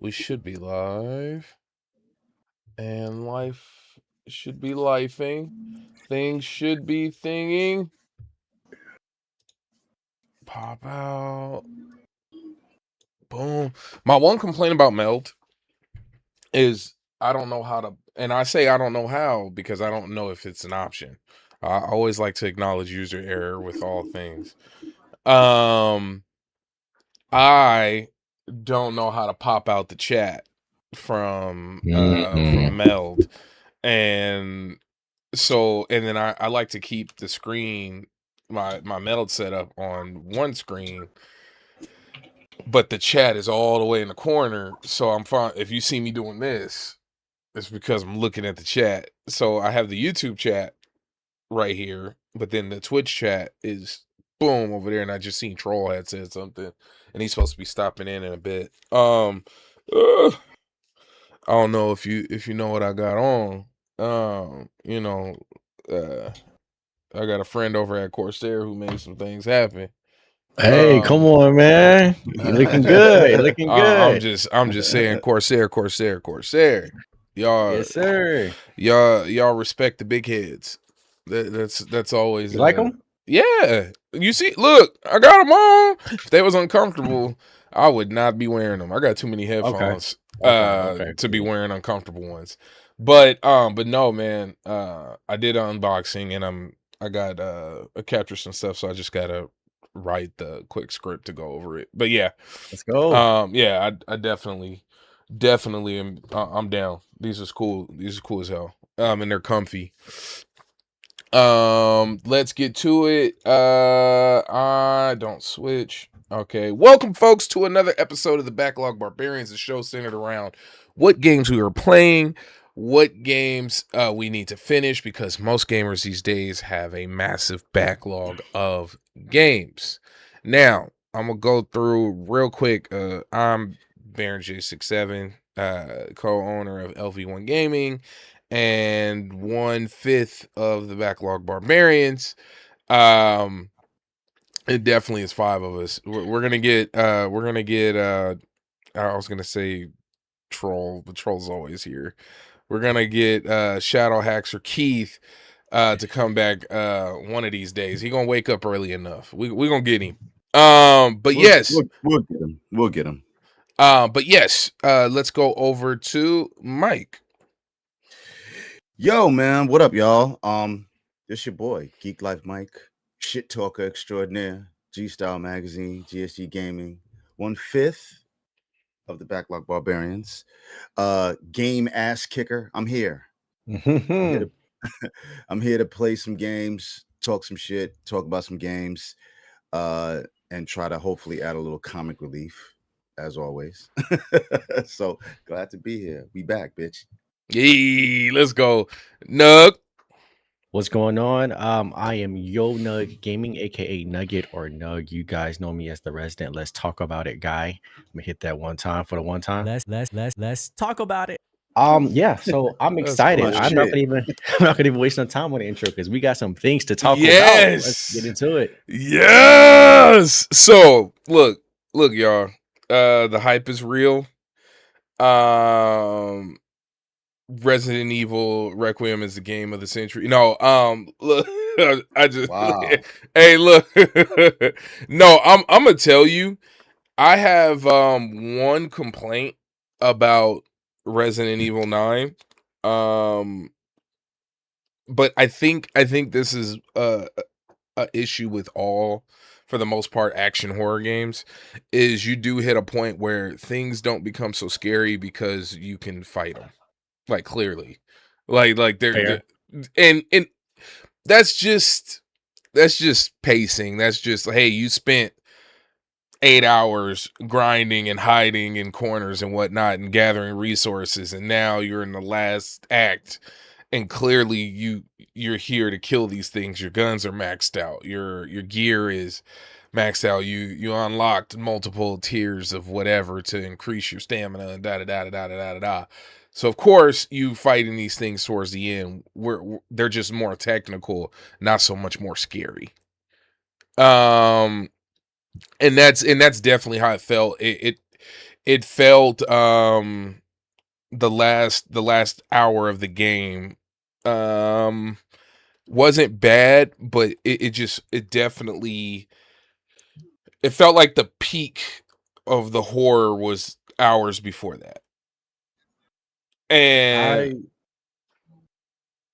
We should be live. And life should be lifing. Things should be thinging. Pop out. Boom. My one complaint about Meld is I don't know how to, and I say I don't know how because I don't know if it's an option. I always like to acknowledge user error with all things. I don't know how to pop out the chat from Meld. And so, and then I like to keep the screen, my Meld setup on one screen, but the chat is all the way in the corner. So I'm fine. If you see me doing this, it's because I'm looking at the chat. So I have the YouTube chat right here, but then the Twitch chat is boom over there. And I just seen Troll had said something, and he's supposed to be stopping in a bit. I don't know if you know what I got on. I got a friend over at Corsair who made some things happen. Hey, come on, man! You're looking good. You're looking good. I'm just saying, Corsair. Y'all, yes, sir. Y'all respect the big heads. That's always. You like them? Yeah. You see, look, I got them on. If they was uncomfortable, I would not be wearing them. I got too many headphones to be wearing uncomfortable ones. But no, man. I did an unboxing, and I got I captured some stuff, so I just gotta write the quick script to go over it. But yeah, let's go. Yeah, I definitely am. I'm down. These are cool. These are cool as hell. And they're comfy. Let's get to it. I don't switch. Okay. Welcome, folks, to another episode of the Backlog Barbarians, the show centered around what games we are playing, what games we need to finish, because most gamers these days have a massive backlog of games. Now, I'm gonna go through real quick. I'm Baron J67, co-owner of LV1 Gaming, and 1/5 of the Backlog Barbarians. It definitely is 5 of us. We're gonna get I was gonna say Troll, but Troll's always here. We're gonna get Shadow Haxer Keith to come back one of these days. He gonna wake up early enough. We gonna get him. But yes, we'll get him. But yes, let's go over to Mike. Yo, man, what up, y'all? This your boy, Geek Life Mike, shit talker extraordinaire, G Style Magazine, GSG Gaming, 1/5 of the Backlog Barbarians, game ass kicker. I'm here. I'm here to play some games, talk some shit, talk about some games, and try to hopefully add a little comic relief, as always. So glad to be here. We back, bitch. Yee, let's go. Nug. What's going on? I am Yo Nug Gaming, aka Nugget or Nug. You guys know me as the resident Let's Talk About It guy. I'm gonna hit that one time for the one time. Let's talk about it. Yeah, so I'm excited. I'm not gonna even waste no time on the intro because we got some things to talk about. Let's get into it. Yes. So look, y'all. The hype is real. Resident Evil Requiem is the game of the century. No, look, I just hey, look. No, I'm gonna tell you, I have one complaint about Resident Evil 9. But I think this is a issue with all, for the most part, action horror games, is you do hit a point where things don't become so scary because you can fight them. Like, clearly, like they're and that's just pacing. That's just, hey, you spent 8 hours grinding and hiding in corners and whatnot and gathering resources, and now you're in the last act, and clearly you're here to kill these things. Your guns are maxed out. Your gear is maxed out. You unlocked multiple tiers of whatever to increase your stamina and da. So of course you fighting these things towards the end they're just more technical, not so much more scary. And that's definitely how it felt. It it felt the last hour of the game wasn't bad, but it definitely, it felt like the peak of the horror was hours before that. And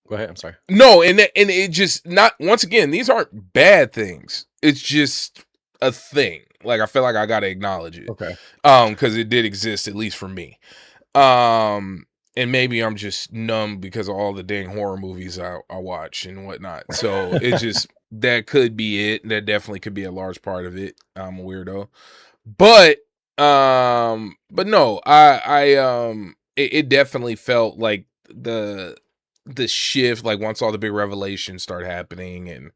Go ahead. I'm sorry. no, and it just, not, once again, these aren't bad things. It's just a thing. Like, I feel like I gotta acknowledge it. Okay. Because it did exist, at least for me. And maybe I'm just numb because of all the dang horror movies I watch and whatnot. So it just, that could be it. That definitely could be a large part of it. I'm a weirdo. But no, it definitely felt like the shift, like once all the big revelations start happening, and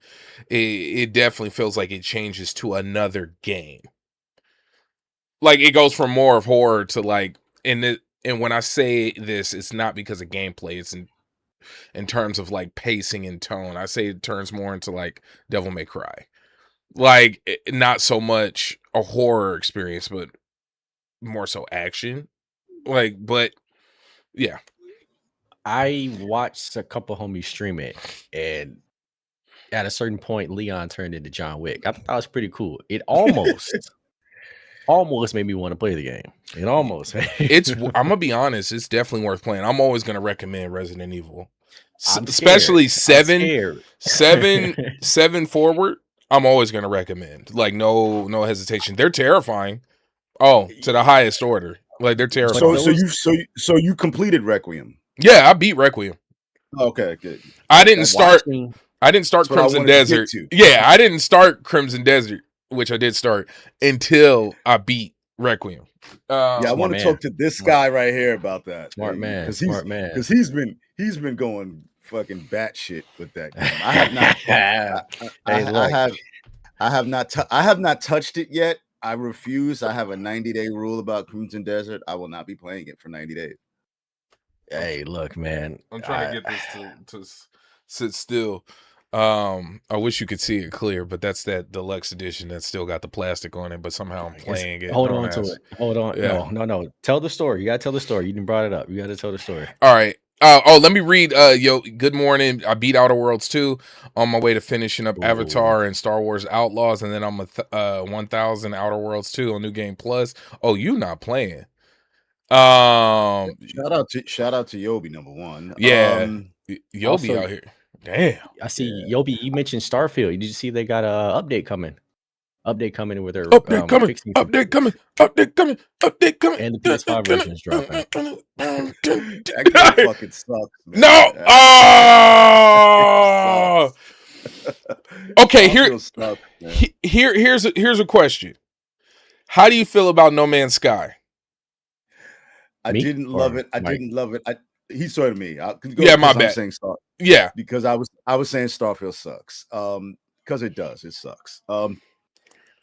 it definitely feels like it changes to another game. Like, it goes from more of horror to like, and when I say this, it's not because of gameplay, it's in terms of like pacing and tone. I say it turns more into like Devil May Cry. Like, not so much a horror experience, but more so action. Like, but yeah. I watched a couple homies stream it, and at a certain point, Leon turned into John Wick. I thought that was pretty cool. It almost made me want to play the game. It almost. It's, I'm gonna be honest, it's definitely worth playing. I'm always gonna recommend Resident Evil, especially 7 forward. I'm always gonna recommend, like, no hesitation. They're terrifying. Oh, to the highest order. Like, they're terrifying. So you completed Requiem? Yeah, I beat Requiem. Okay, good. I didn't start Crimson Desert. Yeah, I didn't start Crimson Desert, which I did start, until I beat Requiem. I want to talk to this guy right here about that. Smart man, because he's been going fucking batshit with that game. I have not touched it yet. I refuse. I have a 90-day rule about Crimson Desert. I will not be playing it for 90 days. Hey, look, man. I'm trying to get this to sit still. I wish you could see it clear, but that's that deluxe edition that's still got the plastic on it, but somehow I'm playing it. Hold on to it. Hold on. Yeah. No. Tell the story. You gotta tell the story. You didn't brought it up. You gotta tell the story. All right. Let me read. Yo, good morning. I beat Outer Worlds 2 on my way to finishing up Avatar and Star Wars Outlaws, and then I'm 1000 Outer Worlds 2 on New Game Plus. Oh, you not playing? Shout out to Yobi, number one. Yeah, Yobi also, out here. Damn. I see Yobi. You mentioned Starfield. Did you see they got a update coming? Update coming with their update coming, and the PS5 version is dropping. That game fucking sucks, man. No. Oh. Okay. Here's a question. How do you feel about No Man's Sky? I didn't love it. He saw me. Yeah, my bad. Yeah, because I was saying Starfield sucks. Because it does. It sucks.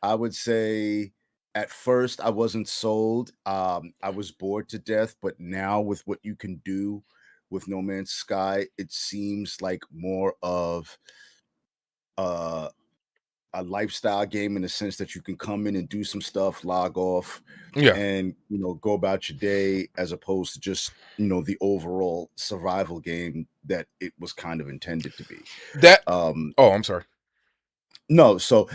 I would say at first I wasn't sold. I was bored to death, but now with what you can do with No Man's Sky, it seems like more of a lifestyle game in the sense that you can come in and do some stuff, log off, and go about your day, as opposed to just the overall survival game that it was kind of intended to be. That I'm sorry. No, so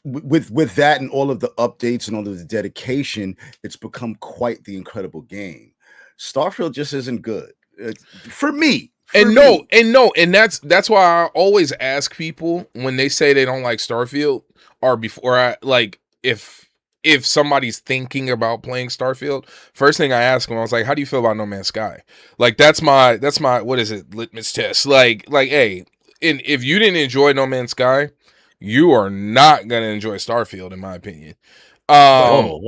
with that and all of the updates and all of the dedication, it's become quite the incredible game. Starfield just isn't good for me. And that's why I always ask people when they say they don't like Starfield, or before I like, if somebody's thinking about playing Starfield, first thing I ask them, I was like, how do you feel about No Man's Sky? Like, that's my what is it, litmus test? Like, hey, and if you didn't enjoy No Man's Sky, you are not gonna enjoy Starfield, in my opinion. Whoa.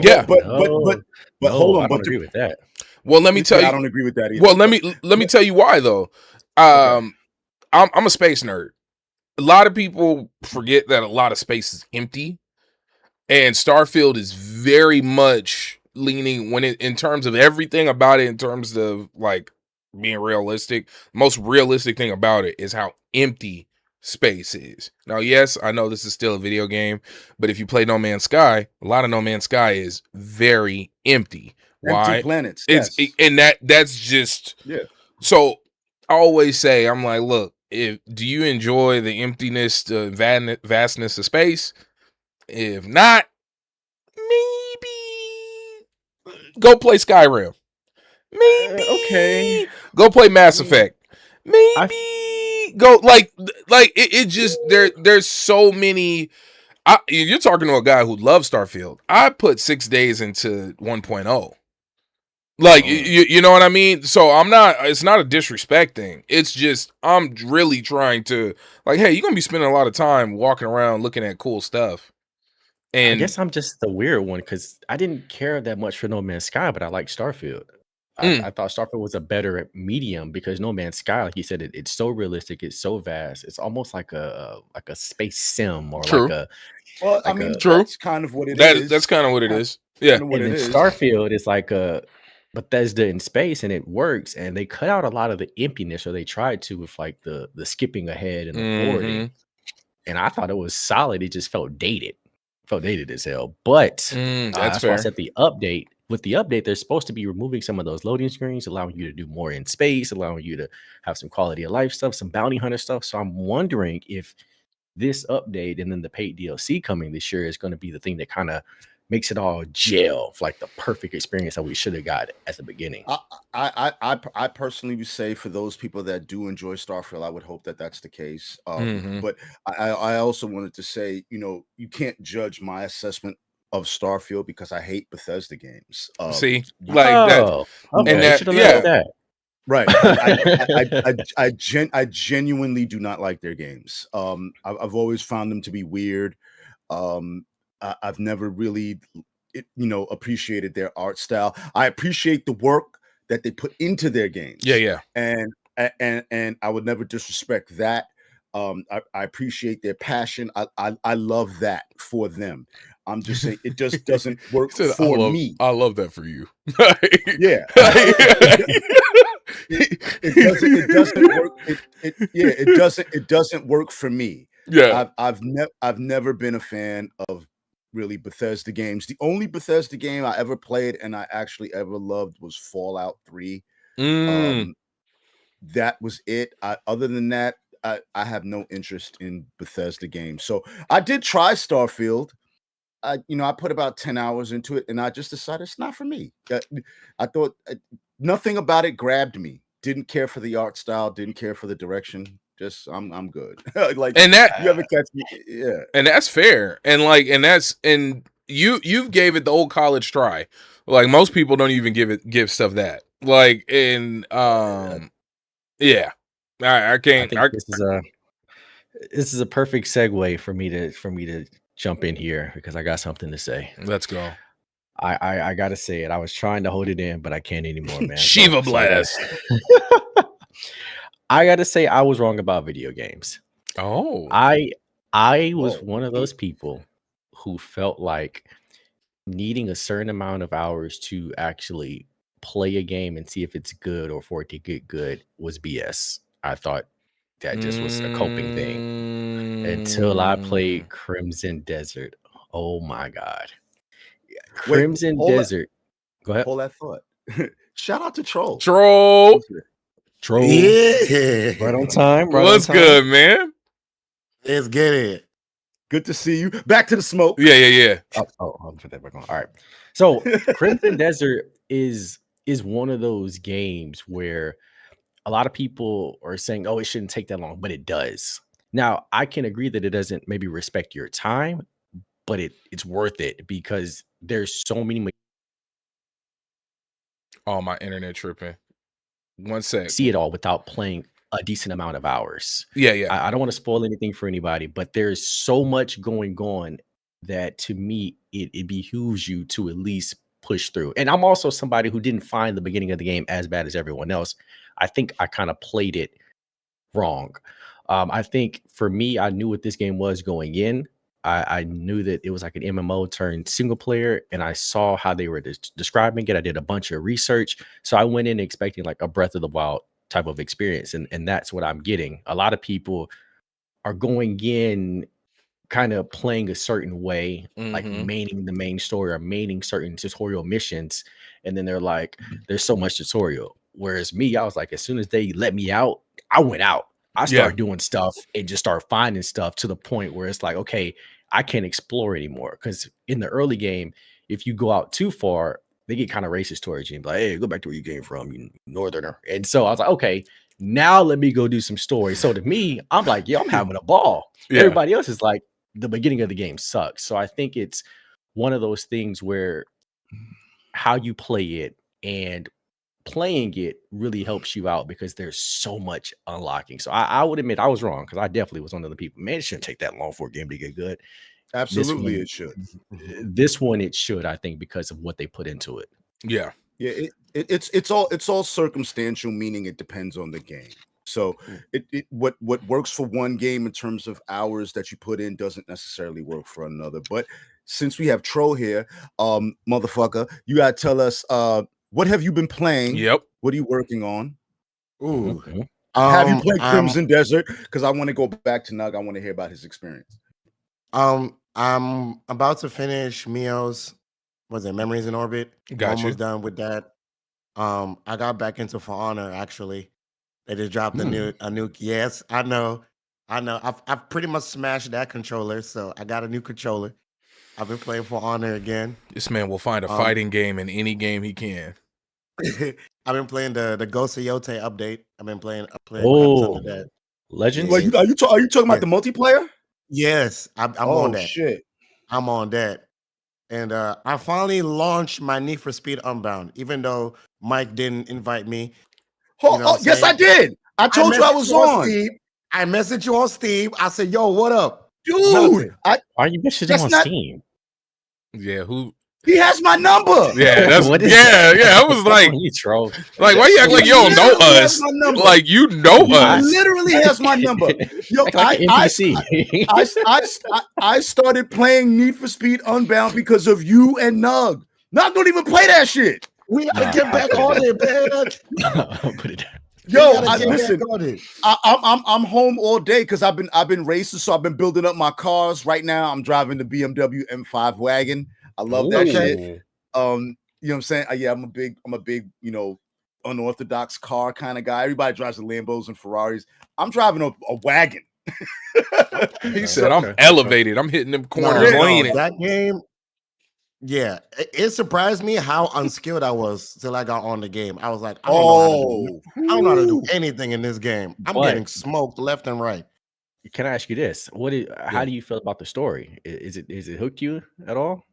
Yeah, but hold on. I don't agree with that. Well, let me tell you, I don't agree with that either. Well, let me tell you why though. I'm a space nerd. A lot of people forget that a lot of space is empty, and Starfield is very much leaning in terms of everything about it, in terms of like being realistic. The most realistic thing about it is how empty space is. Now, yes, I know this is still a video game, but if you play No Man's Sky, a lot of No Man's Sky is very empty. Empty Why? planets. It's Yes. and that's just Yeah. so I always say, I'm like, look, if do you enjoy the emptiness, the vastness of space? If not, maybe go play Skyrim. Okay. Maybe go play Mass Effect. I Maybe go like it just there's so many. You're talking to a guy who loves Starfield. I put 6 days into 1.0. Like you know what I mean? So I'm not, it's not a disrespect thing. It's just I'm really trying to, like, hey, you're gonna be spending a lot of time walking around looking at cool stuff. I And guess I'm just the weird one because I didn't care that much for No Man's Sky, but I like Starfield. I thought Starfield was a better medium because No Man's Sky, like you said, it's so realistic, it's so vast, it's almost like a space sim or true. Well, I like mean, a True. that's kind of what it That's is. kind of what it is. Yeah. Kind of what and it then is. Starfield is like a Bethesda in space, and it works. And they cut out a lot of the emptiness, or they tried to with like the skipping ahead and the forwarding. And I thought it was solid. It just felt dated as hell. But That's that's why I fair. said the update. With the update, they're supposed to be removing some of those loading screens, allowing you to do more in space, allowing you to have some quality of life stuff, some bounty hunter stuff. So I'm wondering if this update and then the paid DLC coming this year is going to be the thing that kind of makes it all gel, like the perfect experience that we should have got at the beginning. I personally would say for those people that do enjoy Starfield, I would hope that that's the case. But I also wanted to say, you know, you can't judge my assessment of Starfield because I hate Bethesda games. See, like that, okay. and that, Should have led with that. Right. I genuinely do not like their games. I've always found them to be weird. I've never really, appreciated their art style. I appreciate the work that they put into their games. Yeah. And I would never disrespect that. I appreciate their passion. I love that for them. I'm just saying it just doesn't work for me. I love that for you. Yeah. It doesn't work for me. Yeah. I've never been a fan of really Bethesda games. The only Bethesda game I ever played and I actually ever loved was Fallout 3. That was it. Other than that, I have no interest in Bethesda games. So I did try Starfield. I put about 10 hours into it and I just decided it's not for me. I thought nothing about it grabbed me. Didn't care for the art style, didn't care for the direction. Just I'm good. Like, and that you ever catch me? Yeah. And that's fair. And you've gave it the old college try. Like most people don't even give stuff that. Like and yeah. I can't. I think this is a perfect segue for me to jump in here because I got something to say. Let's go. I gotta say it. I was trying to hold it in, but I can't anymore, man. Shiva blast. I gotta say I was wrong about video games. Oh. I was one of those people who felt like needing a certain amount of hours to actually play a game and see if it's good or for it to get good was BS. I thought that just was a coping thing until I played Crimson Desert. Oh my God. Crimson Desert. Go ahead. Hold that thought. Shout out to Troll. Yeah. Right on time. What's good, man? Let's get it. Good to see you. Back to the smoke. Yeah. I'll put that back on. All right. So Crimson Desert is one of those games where a lot of people are saying, oh, it shouldn't take that long, but it does. Now, I can agree that it doesn't maybe respect your time, but it's worth it because there's so many. Oh, my internet tripping. One sec. See it all without playing a decent amount of hours. Yeah. I don't want to spoil anything for anybody, but there's so much going on that to me, it behooves you to at least push through. And I'm also somebody who didn't find the beginning of the game as bad as everyone else. I think I kind of played it wrong. I think for me, I knew what this game was going in. I knew that it was like an MMO turned single player, and I saw how they were describing it. I did a bunch of research. So I went in expecting like a Breath of the Wild type of experience. And that's what I'm getting. A lot of people are going in kind of playing a certain way, like Mhm. maining the main story or maining certain tutorial missions, and then they're like, "There's so much tutorial." Whereas me, I was like, as soon as they let me out, I went out. I Yeah. started doing stuff and just started finding stuff to the point where it's like, okay, I can't explore anymore. Because in the early game, if you go out too far, they get kind of racist towards you and be like, "Hey, go back to where you came from, you northerner." And so I was like, okay, now let me go do some story. So to me, I'm like, yeah, I'm having a ball. Yeah. Everybody else is like, the beginning of the game sucks. So I think it's one of those things where how you play it and playing it really helps you out because there's so much unlocking. So I would admit I was wrong because I definitely was one of the people. Man, it shouldn't take that long for a game to get good. Absolutely, it should. This one it should, I think, because of what they put into it. Yeah. Yeah, it's all circumstantial, meaning it depends on the game. So what works for one game in terms of hours that you put in doesn't necessarily work for another. But since we have Troll here, motherfucker, you gotta tell us what have you been playing? Yep. What are you working on? Ooh. Have you played Crimson Desert? Because I want to go back to Nug. I want to hear about his experience. I'm about to finish Mio's, was it Memories in Orbit? Got Almost you. done with that. I got back into For Honor actually. They just dropped a new. Yes, I know. I've pretty much smashed that controller, so I got a new controller. I've been playing For Honor again. This man will find a fighting game in any game he can. I've been playing the Ghost of Yote update. I've been playing a couple episodes of that. Legends. Well, are you talking about the multiplayer? Yes, I'm on that. Shit. I'm on that. And I finally launched my Need for Speed Unbound, even though Mike didn't invite me. Yes, I did. I told you I was on. Steam. I messaged you on Steam. I said, "Yo, what up, dude?" Why are you messaging him on Steam? Yeah, who? He has my number. Yeah, that's yeah. I was like, you troll. Like, why you act like you don't know us? Like you know us. Literally has my number. Yo, like I started playing Need for Speed Unbound because of you and Nug. Nug don't even play that shit. We gotta get back on it, man. Put it down. Yo, listen. I'm home all day because I've been racing, so I've been building up my cars. Right now, I'm driving the BMW M5 wagon. I love that shit. You know what I'm saying? Yeah, I'm a big, unorthodox car kind of guy. Everybody drives the Lambos and Ferraris. I'm driving a wagon. He said, "I'm elevated. I'm hitting them corners leaning." That game, yeah, it surprised me how unskilled I was till I got on the game. I was like, I don't know how to do anything in this game. I'm getting smoked left and right. Can I ask you this? How do you feel about the story? Is it hooked you at all?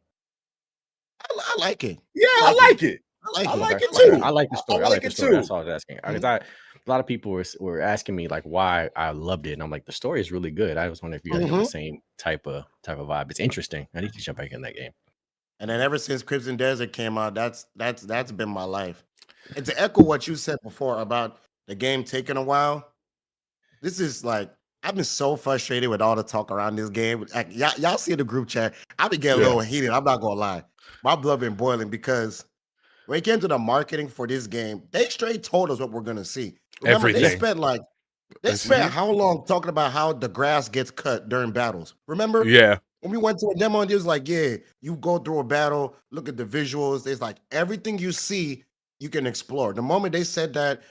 I like it. Yeah, I like it. I like it too. I like the story. I like it too. That's all I was asking. Because a lot of people were asking me like why I loved it, and I'm like, the story is really good. I was wondering if you guys get the same type of vibe. It's interesting. I need to jump back in that game. And then ever since Crimson Desert came out, that's been my life. And to echo what you said before about the game taking a while, this is like I've been so frustrated with all the talk around this game. Like, y'all see the group chat. I've been getting a little heated. I'm not gonna lie. My blood been boiling because when it came to the marketing for this game, they straight told us what we're gonna see. Remember, Everything. They spent how long talking about how the grass gets cut during battles? Remember? Yeah. When we went to a demo and it was like, yeah, you go through a battle, look at the visuals. It's like everything you see, you can explore. The moment they said that,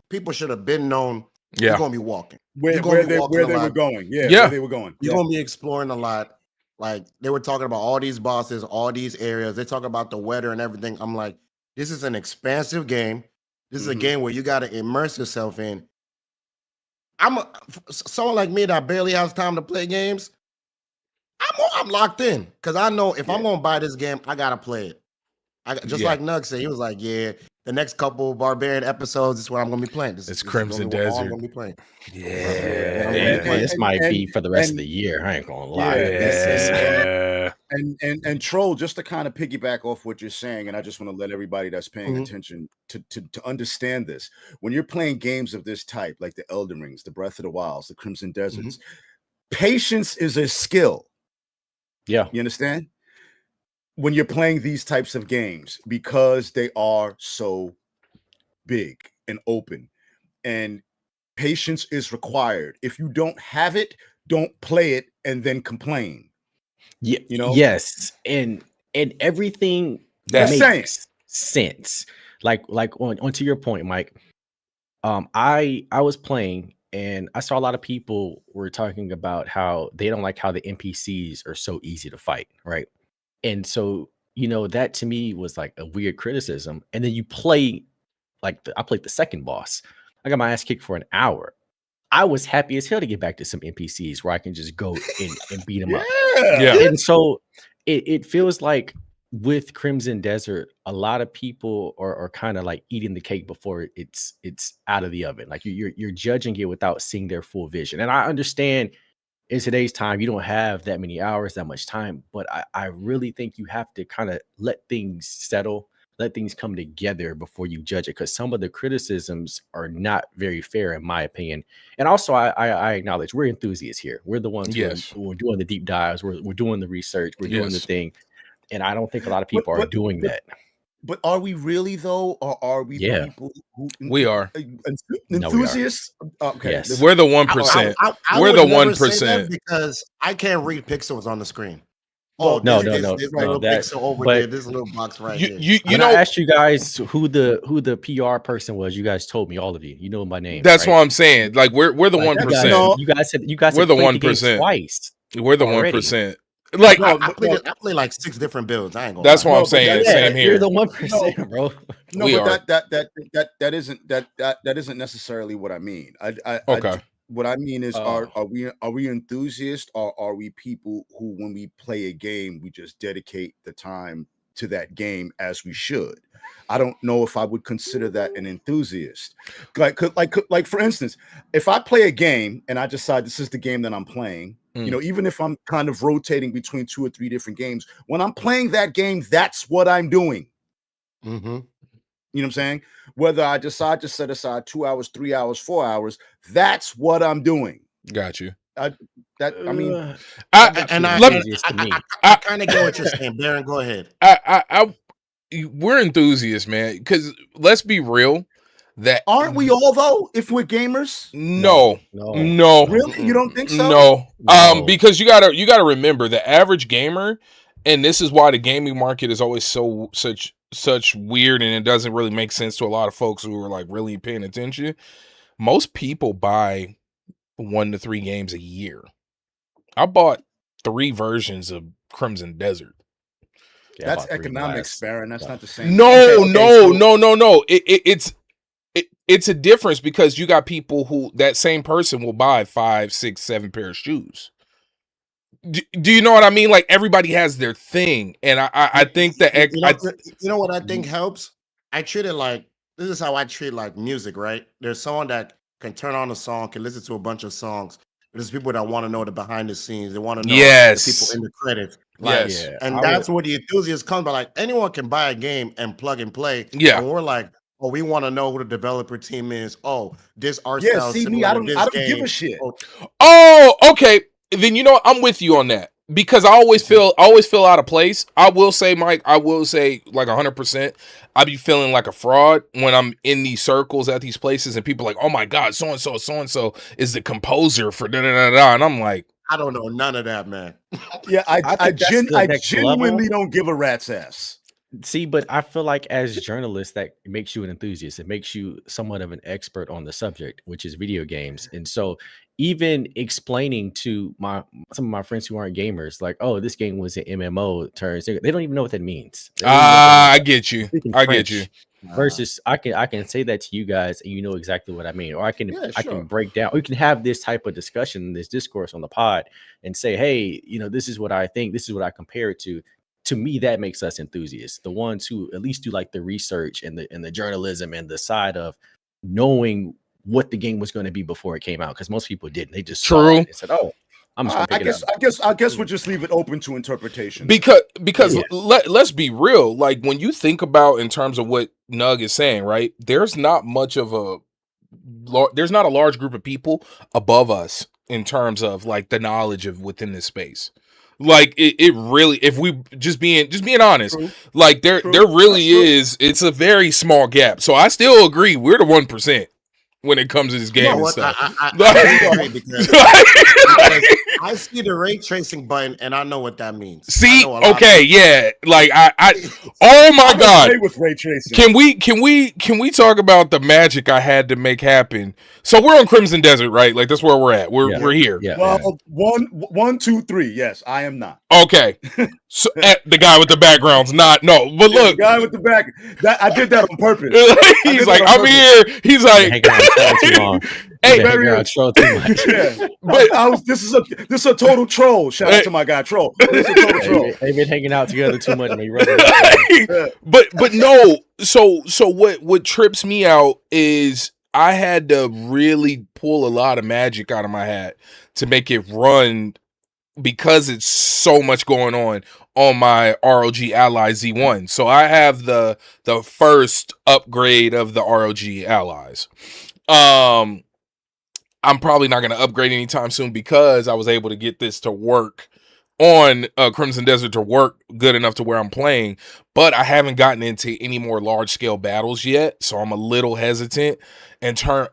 people should have been known you're gonna be walking. Where they were going. Yeah, where they were going. You're gonna be exploring a lot. Like they were talking about all these bosses, all these areas. They talk about the weather and everything. I'm like, this is an expansive game. This is a game where you got to immerse yourself in. Someone like me that barely has time to play games. I'm locked in because I know if I'm gonna buy this game, I gotta play it. Like Nug said, he was like, "Yeah, the next couple Barbarian episodes is what I'm gonna be playing. This Crimson Desert. I'm gonna be playing. This might be for the rest of the year. I ain't gonna lie. And Troll, just to kind of piggyback off what you're saying, and I just want to let everybody that's paying attention to understand this. When you're playing games of this type, like the Elden Rings, the Breath of the Wilds, the Crimson Deserts, patience is a skill. Yeah. You understand? When you're playing these types of games, because they are so big and open, and patience is required. If you don't have it, don't play it and then complain. Yeah, You know? yes, and everything That- Just saying. makes sense. Like onto your point, Mike. I was playing and I saw a lot of people were talking about how they don't like how the NPCs are so easy to fight, right? And so, that to me was like a weird criticism. And then you play I played the second boss. I got my ass kicked for an hour. I was happy as hell to get back to some NPCs where I can just go and beat them up. Yeah. And so it feels like with Crimson Desert, a lot of people are kind of like eating the cake before it's out of the oven. Like you're judging it without seeing their full vision. And I understand in today's time, you don't have that many hours, that much time, but I really think you have to kind of let things settle, let things come together before you judge it. Because some of the criticisms are not very fair, in my opinion. And also, I acknowledge we're enthusiasts here. We're the ones Yes. who are doing the deep dives. We're doing the research. We're doing the Yes. thing. And I don't think a lot of people are doing that. But are we really though, or are we Yeah. people who We are. enthusiasts? Okay, Yes. We're the 1%. I We're would the never say that 1%. because I can't read pixels on the screen. Well, No, this no, little that- pixel over but- there, this little box right here. You When know, I asked you guys who the PR person was, you guys told me, all of you. You know my name. that's right? what I'm saying. Like we're the Like, 1%. No. You guys said We're the played the game 1%. twice. We're the already. 1%. Like No, I played like 6 different builds. I ain't gonna that's lie. what I'm No, but saying. that- Same You're here. the 1%, bro. No, We but are. that isn't necessarily what I mean. Okay. What I mean is, Oh. are we enthusiasts, or are we people who, when we play a game, we just dedicate the time to that game as we should? I don't know if I would consider that an enthusiast. Like for instance, if I play a game and I decide this is the game that I'm playing, even if I'm kind of rotating between 2 or 3 different games, when I'm playing that game, that's what I'm doing. Mm-hmm. You know what I'm saying? Whether I decide to set aside 2 hours, 3 hours, 4 hours, that's what I'm doing. Got you. I mean, I kind of get what you're saying, Baron. Go ahead. We're enthusiasts, man. Because let's be real, that aren't we all though? If we're gamers, no. Really, you don't think so? No. Because you gotta remember the average gamer, and this is why the gaming market is always such weird, and it doesn't really make sense to a lot of folks who are like really paying attention. Most people buy 1 to 3 games a year. I bought 3 versions of Crimson Desert. Yeah, That's economics, Baron. That's not the same. No. It's a difference, because you got people who that same person will buy 5, 6, 7 pair of shoes. Do you know what I mean? Like everybody has their thing, and I think that you know what I think helps. I treat it like this is how I treat like music. Right? There's someone that can turn on a song, can listen to a bunch of songs. There's people that want to know the behind the scenes. They want to know the people in the credits. Like, Yes. and that's where the enthusiasts come by. Like anyone can buy a game and plug and play. Yeah. And we're like, oh, we want to know who the developer team is. Oh, this art Yeah, style. see me, I don't give a shit. Oh, okay. Then I'm with you on that, because I always feel out of place. I will say, Mike, like 100%. I be feeling like a fraud when I'm in these circles at these places, and people are like, oh my God, so and so is the composer for da da da da, and I'm like, I don't know none of that, man. Yeah, I genuinely level. don't give a rat's ass. See, but I feel like as journalists, that makes you an enthusiast. It makes you somewhat of an expert on the subject, which is video games. And so even explaining to some of my friends who aren't gamers, like, oh, this game was an MMO turns, they don't even know what that means. I get you. I get you. Versus I can say that to you guys and you know exactly what I mean. Or I can break down, or you can have this type of discussion, this discourse on the pod and say, hey, this is what I think, this is what I compare it to. To me, that makes us enthusiasts, the ones who at least do like the research and the journalism and the side of knowing what the game was going to be before it came out. Because most people didn't. They just saw it and said, "Oh, I'm just going to pick it up." I guess we'll just leave it open to interpretation. Because let's be real. Like when you think about in terms of what Nug is saying, right? There's not a large group of people above us in terms of like the knowledge of within this space. Like it really, if we just being honest, like there really is. It's a very small gap. So I still agree. We're the 1%. when it comes to this game You know and what? stuff. I agree because I see the ray tracing button and I know what that means. See, okay, yeah, like I oh my god, with ray tracing. Can we talk about the magic I had to make happen? So we're on Crimson Desert, right? Like that's where we're at. We're here. Yeah. Well, 1, 2, 3. Yes, I am not. Okay, so the guy with the background's not no, but look, the guy with the back. I did that on purpose. He's like, I'm here. He's like, hey, troll too much. Yeah. But this is a total troll. Shout out to my guy Troll. This is a total troll. They've been hanging out together too much. But no. So what trips me out is I had to really pull a lot of magic out of my hat to make it run because it's so much going on my ROG Ally Z1. So I have the first upgrade of the ROG Allies. I'm probably not going to upgrade anytime soon because I was able to get this to work on Crimson Desert to work good enough to where I'm playing, but I haven't gotten into any more large scale battles yet, so I'm a little hesitant.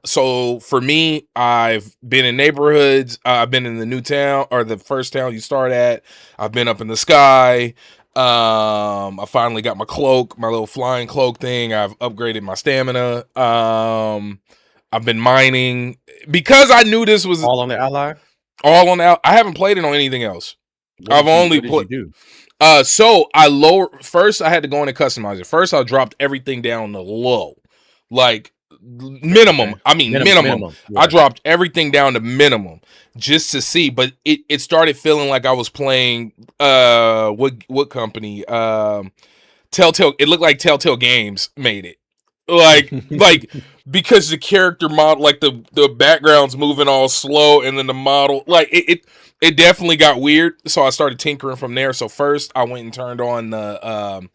So for me, I've been in neighborhoods. I've been in the new town or the first town you start at. I've been up in the sky. I finally got my cloak, my little flying cloak thing. I've upgraded my stamina. I've been mining because I knew this was all on the Ally. All on the. I haven't played it on anything else. I've only played. So I first. I had to go in and customize it. First, I dropped everything down to low, like minimum. Okay. I mean minimum. Yeah. I dropped everything down to minimum just to see, but it started feeling like I was playing. What company? Telltale. It looked like Telltale Games made it. Like because the character model, like the background's moving all slow, and then the model, like it definitely got weird. So I started tinkering from there. So first I went and turned on the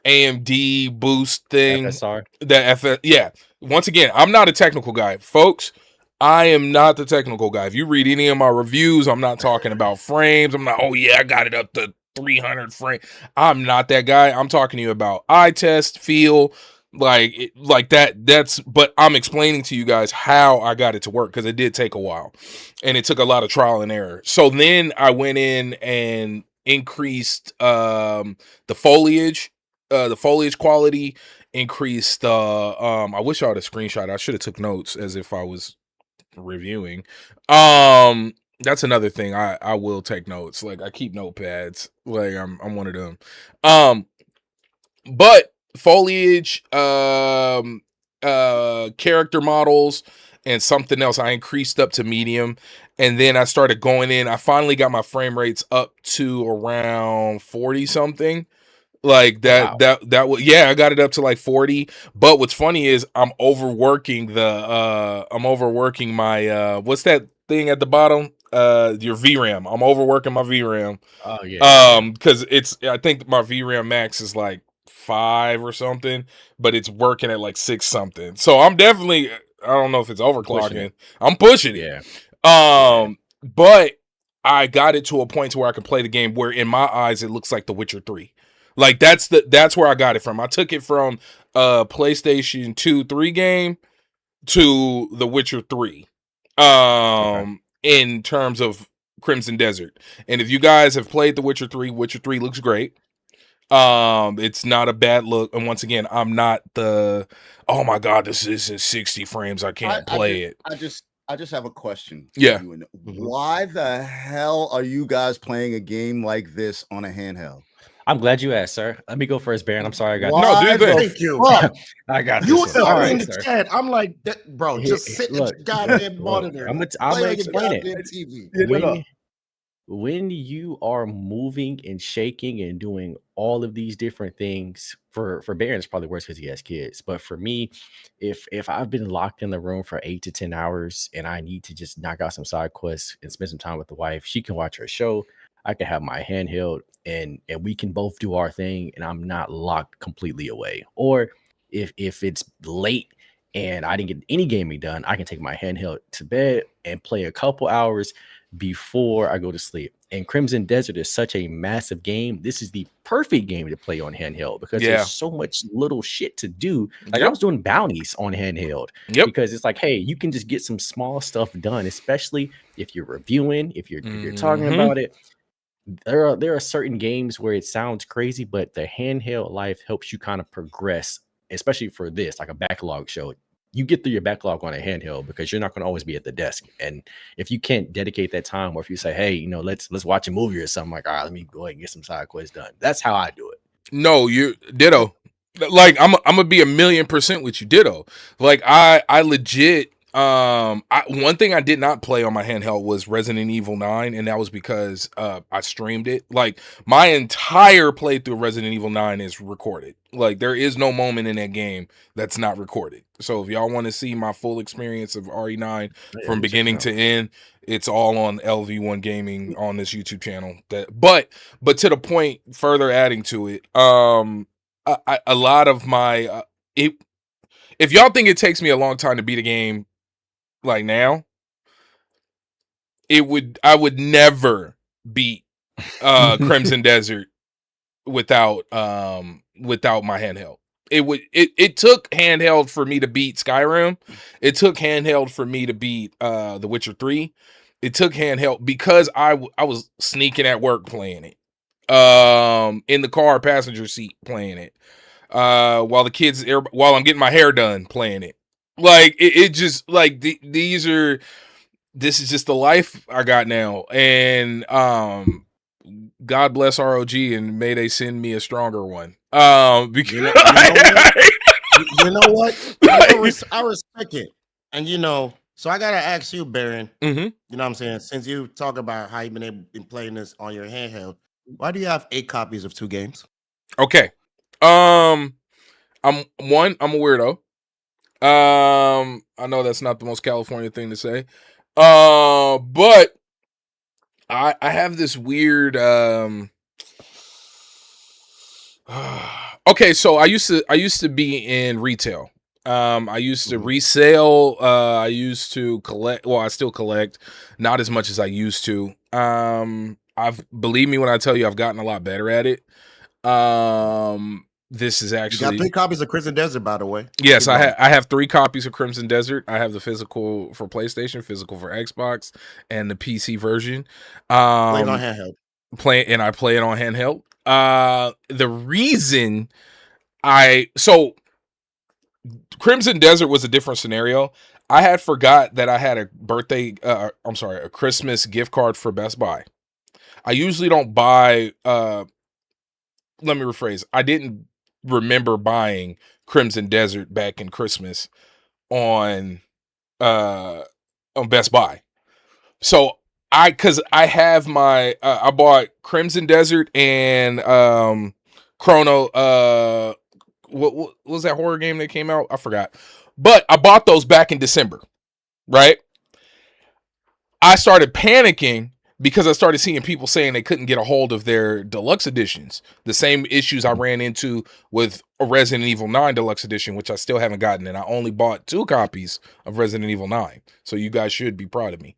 AMD boost thing. FSR. Yeah. Once again, I'm not a technical guy, folks. I am not the technical guy. If you read any of my reviews, I'm not talking about frames. I'm not, oh yeah, I got it up to 300 frame. I'm not that guy. I'm talking to you about eye test, feel, like that. But I'm explaining to you guys how I got it to work because it did take a while and it took a lot of trial and error. So then I went in and increased the foliage quality, increased I wish I had a screenshot. I should have took notes as if I was reviewing. That's another thing. I will take notes. Like I keep notepads. Like I'm one of them. But foliage, character models, and something else I increased up to medium, and then I started going in. I finally got my frame rates up to around 40 something. Like that, wow. that was, yeah, I got it up to like 40. But what's funny is I'm overworking my what's that thing at the bottom? Your VRAM. I'm overworking my VRAM. Oh yeah. Because I think my VRAM max is like 5 or something, but it's working at like 6 something. So I'm definitely, I don't know if it's overclocking. I'm pushing it. Yeah. But I got it to a point to where I could play the game where in my eyes it looks like The Witcher 3. Like that's where I got it from. I took it from PlayStation 2-3 game to The Witcher 3. In terms of Crimson Desert. And if you guys have played The Witcher 3, Witcher 3 looks great. It's not a bad look. And once again, I'm not the, oh my god, this isn't 60 frames. I can't play it. I just have a question. Yeah. Why the hell are you guys playing a game like this on a handheld? I'm glad you asked, sir. Let me go first, Baron. I'm sorry, I got no, dude. Thank you. I got you this. You were in the chat. I'm like, bro, just sit in the goddamn monitor. I'm gonna explain it. TV. When you are moving and shaking and doing all of these different things, for Baron, it's probably worse because he has kids. But for me, if I've been locked in the room for 8 to 10 hours and I need to just knock out some side quests and spend some time with the wife, she can watch her show. I can have my handheld and we can both do our thing and I'm not locked completely away. Or if it's late and I didn't get any gaming done, I can take my handheld to bed and play a couple hours, before I go to sleep. And Crimson Desert is such a massive game. This is the perfect game to play on handheld because Yeah. there's so much little shit to do. Like I Yep. was doing bounties on handheld Yep. because it's like, hey, you can just get some small stuff done, especially if you're reviewing, if you're talking about it. There are certain games where it sounds crazy, but the handheld life helps you kind of progress, especially for this, like a backlog show. You get through your backlog on a handheld because you're not going to always be at the desk. And if you can't dedicate that time, or if you say, hey, you know, let's watch a movie or something, like, all right, let me go ahead and get some side quests done. That's how I do it. No, you ditto. Like I'm gonna be 1,000,000% with you, ditto. Like I legit. One thing I did not play on my handheld was Resident Evil 9, and that was because I streamed it. Like my entire playthrough of Resident Evil 9 is recorded. Like there is no moment in that game that's not recorded. So if y'all want to see my full experience of RE9 from beginning to end, it's all on LV1 Gaming on this YouTube channel. But to the point, further adding to it, a lot of my if y'all think it takes me a long time to beat a game like now, I would never beat Crimson Desert without my handheld. It took handheld for me to beat Skyrim. It took handheld for me to beat The Witcher 3. It took handheld because I was sneaking at work playing it. In the car passenger seat playing it. While I'm getting my hair done playing it. Like it just like this is just the life I got now. And God bless ROG and may they send me a stronger one. Because you know what? I respect it. And so I gotta ask you, Baron. Mm-hmm. You know what I'm saying? Since you talk about how you've been playing this on your handheld, why do you have 8 copies of 2 games? Okay. I'm a weirdo. I know that's not the most California thing to say. But I have this weird okay, so I used to be in retail. I used to resell, I used to collect, well, I still collect, not as much as I used to. Believe me when I tell you I've gotten a lot better at it. This is actually, you got 3 copies of Crimson Desert, by the way. Yes, I have 3 copies of Crimson Desert. I have the physical for PlayStation, physical for Xbox, and the PC version. Play it on handheld. I play it on handheld. The reason Crimson Desert was a different scenario. I had forgot that I had a Christmas gift card for Best Buy. I usually don't buy, let me rephrase. I didn't remember buying Crimson Desert back in Christmas on Best Buy. So because I have my, I bought Crimson Desert and Chrono, what was that horror game that came out? I forgot. But I bought those back in December, right? I started panicking because I started seeing people saying they couldn't get a hold of their deluxe editions. The same issues I ran into with a Resident Evil 9 deluxe edition, which I still haven't gotten. And I only bought 2 copies of Resident Evil 9. So you guys should be proud of me.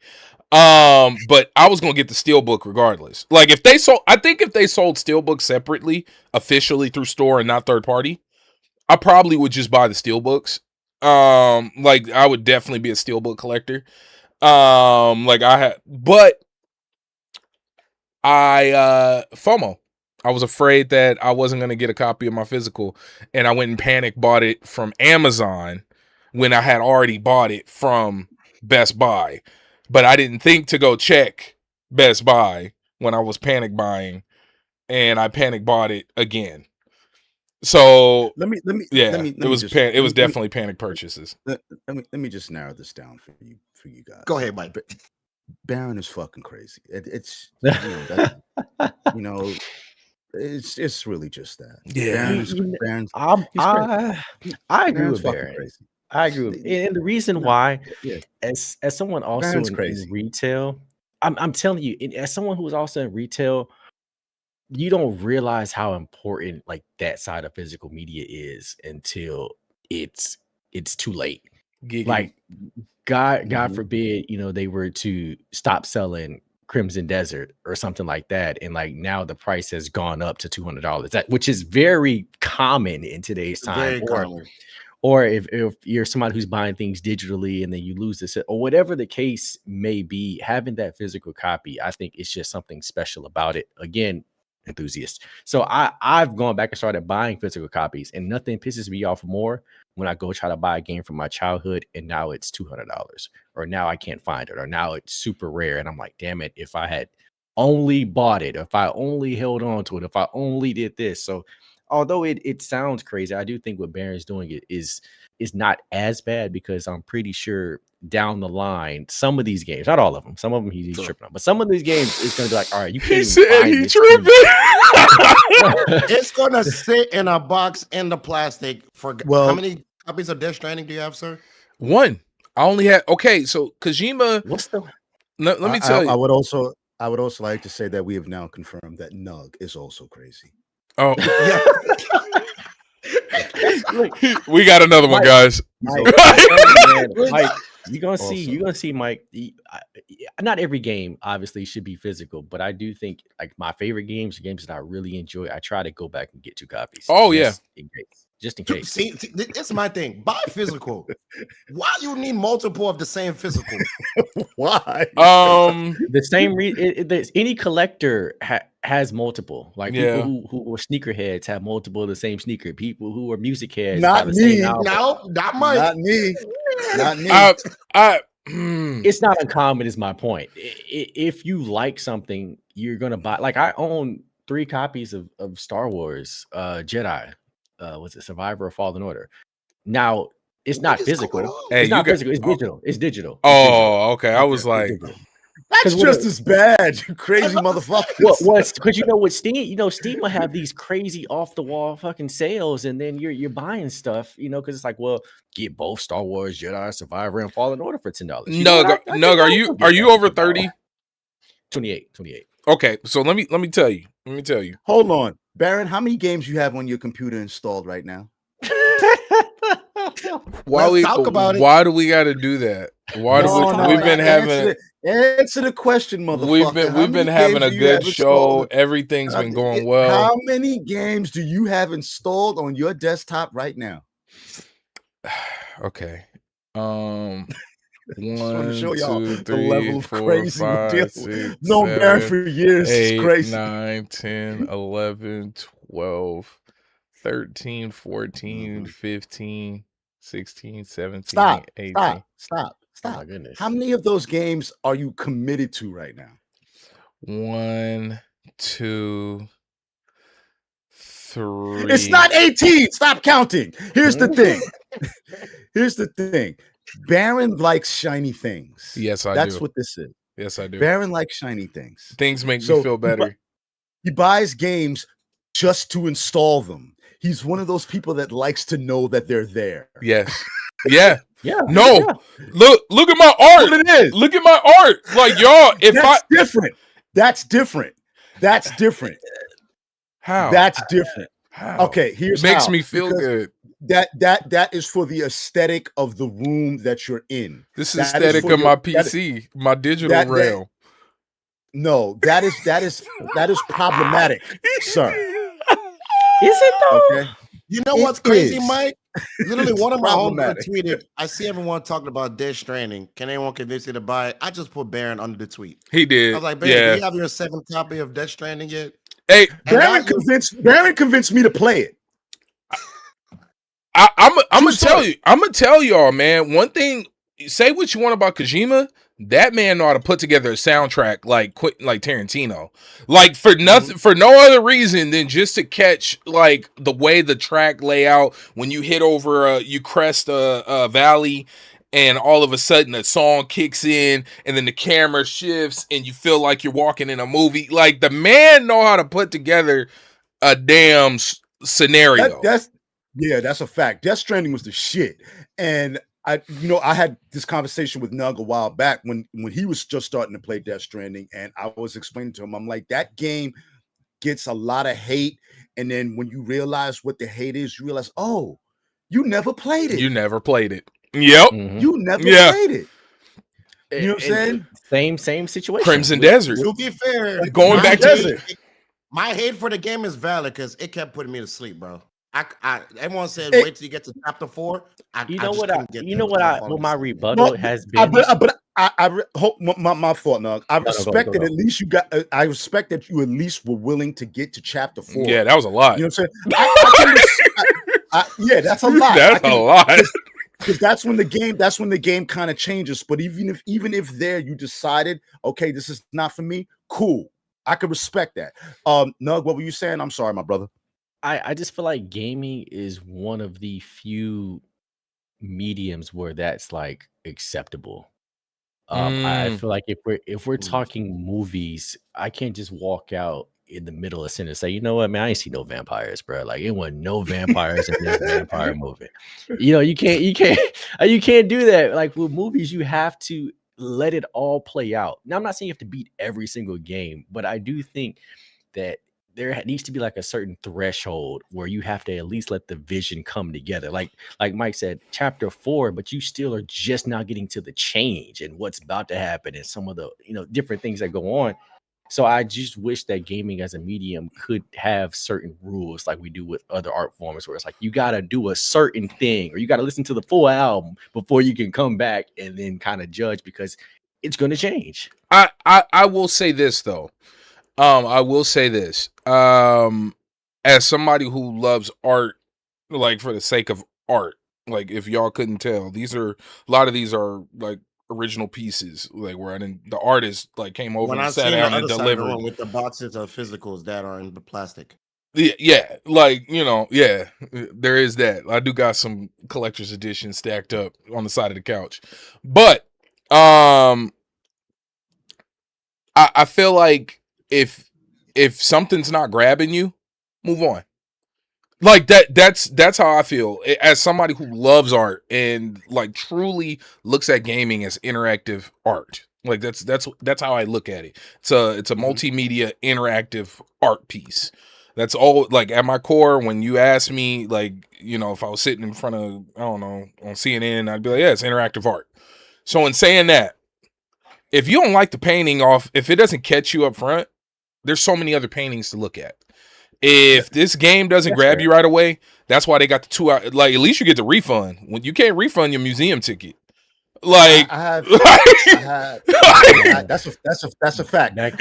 But I was going to get the Steelbook regardless. Like if they sold Steelbook separately, officially through store and not third party, I probably would just buy the Steelbooks. Like I would definitely be a Steelbook collector. But FOMO. I was afraid that I wasn't going to get a copy of my physical, and I went and panic bought it from Amazon when I had already bought it from Best Buy. But I didn't think to go check Best Buy when I was panic buying, and I panic bought it again. So it was definitely panic purchases. Let me just narrow this down for you guys. Go ahead, Mike. Baron is fucking crazy. It's it's really just that. Yeah, I agree with Baron. Crazy. I agree with, and the reason why, as someone also in retail, I'm telling you, as someone who is also in retail, you don't realize how important like that side of physical media is until it's too late. Giggity. Like God forbid, they were to stop selling Crimson Desert or something like that, and like now the price has gone up to $200. That which is very common in today's time. Very common. Or if you're somebody who's buying things digitally and then you lose this or whatever the case may be, having that physical copy, I think it's just something special about it. Again, enthusiast. So I've gone back and started buying physical copies, and nothing pisses me off more when I go try to buy a game from my childhood and now it's $200, or now I can't find it, or now it's super rare. And I'm like, damn it, if I had only bought it, if I only held on to it, if I only did this. So although it sounds crazy, I do think what Baron's doing is not as bad, because I'm pretty sure down the line, some of these games, not all of them, some of them he's tripping on, but some of these games it's gonna be like, all right, you can't. He said he tripping. It's gonna sit in a box in the plastic for how many copies of Death Stranding do you have, sir? One. I only had so Kojima. What's the? Let me tell you. I would also like to say that we have now confirmed that Nug is also crazy. Oh Yeah. We got another one, guys. Mike, you're gonna see, Mike. Not every game obviously should be physical, but I do think like my favorite games that I really enjoy, I try to go back and get 2 copies. Oh just in case. See, it's my thing. Buy physical. Why you need multiple of the same physical? Why? The same reason. Any collector has multiple. Like people who are sneakerheads have multiple of the same sneaker. People who are music heads. Not me. No, not Mike. Not me. Not me. It's not uncommon, is my point. If you like something, you're gonna buy. Like I own 3 copies of Star Wars Jedi. Was it Survivor or Fallen Order? Now it's not physical. It's not physical. It's digital. It's digital. Oh, okay. I was like, that's just as bad, you crazy motherfucker. Because you know what Steam, Steam will have these crazy off the wall fucking sales, and then you're buying stuff, because it's like, well, get both Star Wars Jedi Survivor and Fallen Order for $10. Nug, are you over 30? 28. Okay, so let me tell you. Hold on, Baron. How many games you have on your computer installed right now? Talk about it. Why do we got to do that? We've been having answer the question, motherfucker. We've been having a good show. Everything's been going well. How many games do you have installed on your desktop right now? Okay. 1, show 2, 3, the level of 4, crazy 5, 6, no 7, Baron for years. 8, It's crazy. 9, 10, 11, 12, 13, 14, 15, 16, 17, 18. Stop. Oh my goodness. How many of those games are you committed to right now? 1, 2, 3. It's not 18. Stop counting. Here's the thing. Baron likes shiny things. Yes, I do. That's what this is. Yes, I do. Baron likes shiny things. Things make me feel better. He buys games just to install them. He's one of those people that likes to know that they're there. Yes. Yeah. Yeah. No. Yeah. Look at my art. What it is. Look at my art. Like, y'all, That's different. How? That's different. How? Okay, here's it makes how. me feel good. That is for the aesthetic of the room that you're in. This is aesthetic of my PC, my digital realm. No, that is problematic, sir. Is it though? Okay. You know what's crazy, Mike? Literally, one of my problematic. homies tweeted, I see everyone talking about Death Stranding. Can anyone convince you to buy it? I just put Baron under the tweet. He did. I was like, Baron, do you have your 7th copy of Death Stranding yet? Hey, Baron convinced me to play it. I'm gonna tell y'all, man. One thing, say what you want about Kojima, that man know how to put together a soundtrack like Tarantino. Like for nothing, for no other reason than just to catch like the way the track layout when you hit over you crest a valley, and all of a sudden a song kicks in, and then the camera shifts, and you feel like you're walking in a movie. Like the man know how to put together a damn scenario. That's a fact. Death Stranding was the shit. And I had this conversation with Nug a while back when he was just starting to play Death Stranding, and I was explaining to him, I'm like, that game gets a lot of hate, and then when you realize what the hate is, you realize, oh, you never played it. You never played it. Yep. You never played it. You know what I'm saying? Same situation. Crimson Desert. To be fair, Going back to my hate for the game is valid because it kept putting me to sleep, bro. Everyone said wait till you get to chapter 4. What my rebuttal has been. My fault, Nug. I respect that at least you got. I respect that you at least were willing to get to chapter 4. Yeah, that was a lot. You know what I'm saying? Yeah, that's a lot. That's a lot. Because that's when the game kind of changes. But even if there you decided, okay, this is not for me, cool. I could respect that. Nug, what were you saying? I'm sorry, my brother. I just feel like gaming is one of the few mediums where that's like acceptable. I feel like if we're talking movies, I can't just walk out in the middle of sin and say, you know what, man, I ain't see no vampires, bro. Like it wasn't no vampires in this vampire movie. You know, you can't do that. Like with movies, you have to let it all play out. Now, I'm not saying you have to beat every single game, but I do think that there needs to be like a certain threshold where you have to at least let the vision come together. Like Mike said, chapter 4, but you still are just now getting to the change and what's about to happen and some of the different things that go on. So I just wish that gaming as a medium could have certain rules like we do with other art forms, where it's like you got to do a certain thing or you got to listen to the full album before you can come back and then kind of judge, because it's going to change. I will say this though. I will say this. As somebody who loves art, like for the sake of art, like if y'all couldn't tell, a lot of these are like original pieces, like where the artist like came over and sat down and delivered with the boxes of physicals that are in the plastic. Yeah, like there is that. I do got some collector's edition stacked up on the side of the couch, but I feel like if something's not grabbing you, move on. Like that's how I feel as somebody who loves art and like truly looks at gaming as interactive art. Like that's how I look at it. It's a multimedia interactive art piece. That's all. Like at my core, when you ask me, like, if I was sitting in front of, I don't know, on CNN, I'd be like, yeah, it's interactive art. So in saying that, if you don't like the painting if it doesn't catch you up front, there's so many other paintings to look at. If this game doesn't grab you right away, that's why they got the 2 hour. Like at least you get the refund. When you can't refund your museum ticket. Like that's a fact. I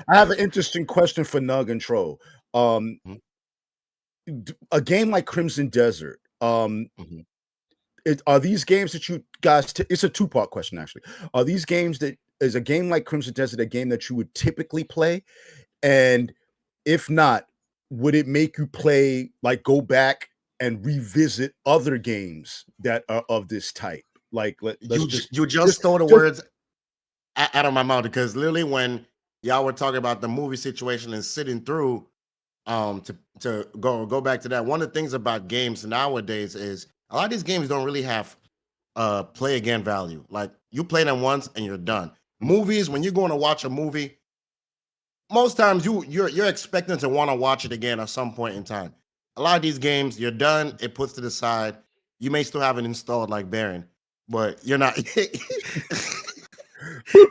have an interesting question for Nug and Troll. A game like Crimson Desert. Are these games that you guys? It's a 2-part question actually. Are these games that is a game like Crimson Desert a game that you would typically play? And if not, would it make you play, like, go back and revisit other games that are of this type? Like, you just stole the words out of my mouth, because literally when y'all were talking about the movie situation and sitting through, to go back to that, one of the things about games nowadays is a lot of these games don't really have play again value. Like you play them once and you're done. Movies, when you're going to watch a movie, most times you're expecting to want to watch it again at some point in time. A lot of these games, you're done, it puts to the side. You may still have it installed like Baron, but you're not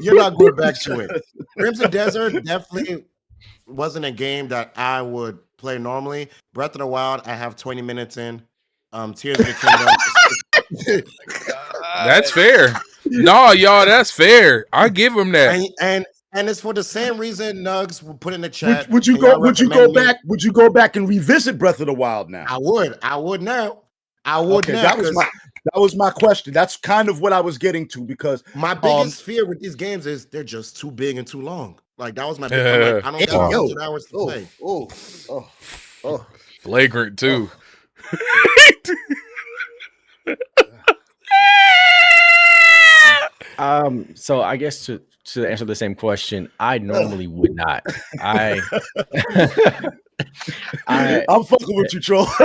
you're not going back to it. Crimson Desert definitely wasn't a game that I would play normally. Breath of the Wild, I have 20 minutes in. Tears of the Kingdom. That's fair. No, y'all, that's fair. I give him that. And it's for the same reason Nugs will put in the chat. Would you go back and revisit Breath of the Wild now? I would now. That was my question. That's kind of what I was getting to, because my biggest fear with these games is they're just too big and too long. Like that was my big I don't got 2 hours to play. Oh. Flagrant too. So I guess to answer the same question, I normally would not. I'm fucking with you, Troll. Go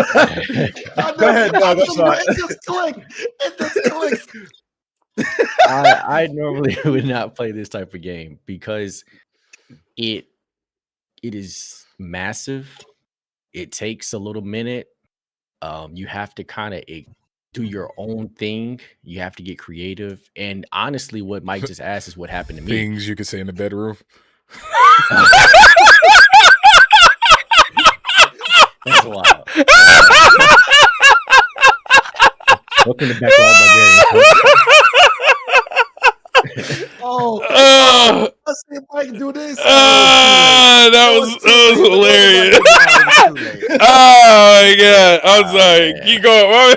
ahead, dog. I'm sorry. It just clicks. I normally would not play this type of game because it is massive. It takes a little minute. You have to kind of do your own thing. You have to get creative. And honestly, what Mike just asked is what happened to me. Things you could say in the bedroom. That's wild. Welcome to Backlog Barbarians. I see Mike do this. That was hilarious. Oh my god! I'm sorry. Keep going.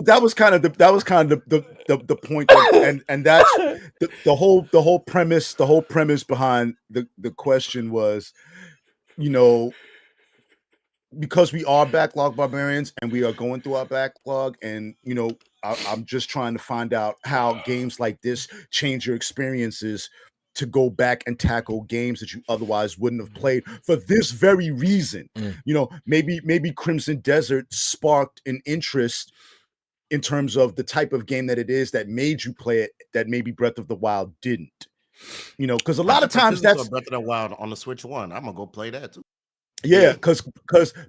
That was kind of the point, and that's the whole premise. The whole premise behind the question was, because we are backlog barbarians and we are going through our backlog, and I'm just trying to find out how games like this change your experiences to go back and tackle games that you otherwise wouldn't have played for this very reason. Maybe Crimson Desert sparked an interest in terms of the type of game that it is that made you play it, that maybe Breath of the Wild didn't. Because a lot of times that's Breath of the Wild on the Switch 1. I'm gonna go play that too. Yeah, because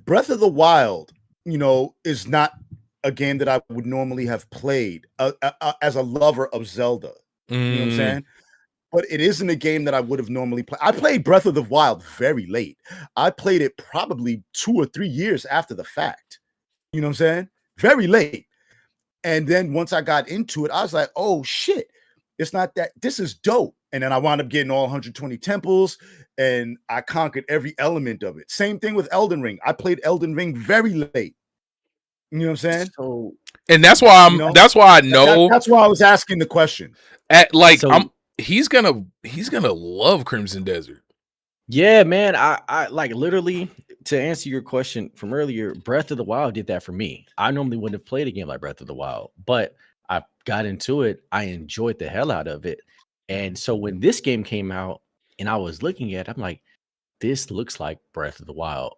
Breath of the Wild, is not a game that I would normally have played as a lover of Zelda. You know what I'm saying? But it isn't a game that I would have normally played. I played Breath of the Wild very late. I played it probably 2 or 3 years after the fact. You know what I'm saying? Very late. And then once I got into it, I was like, oh shit, it's not that, this is dope. And then I wound up getting all 120 temples, and I conquered every element of it. Same thing with Elden Ring. I played Elden Ring very late. You know what I'm saying? So, and that's why that's why I know. That's why I was asking the question. He's gonna love Crimson Desert. Yeah, man. I like, literally, to answer your question from earlier, Breath of the Wild did that for me. I normally wouldn't have played a game like Breath of the Wild, but I got into it. I enjoyed the hell out of it. And so when this game came out and I was looking at it, I'm like, this looks like Breath of the Wild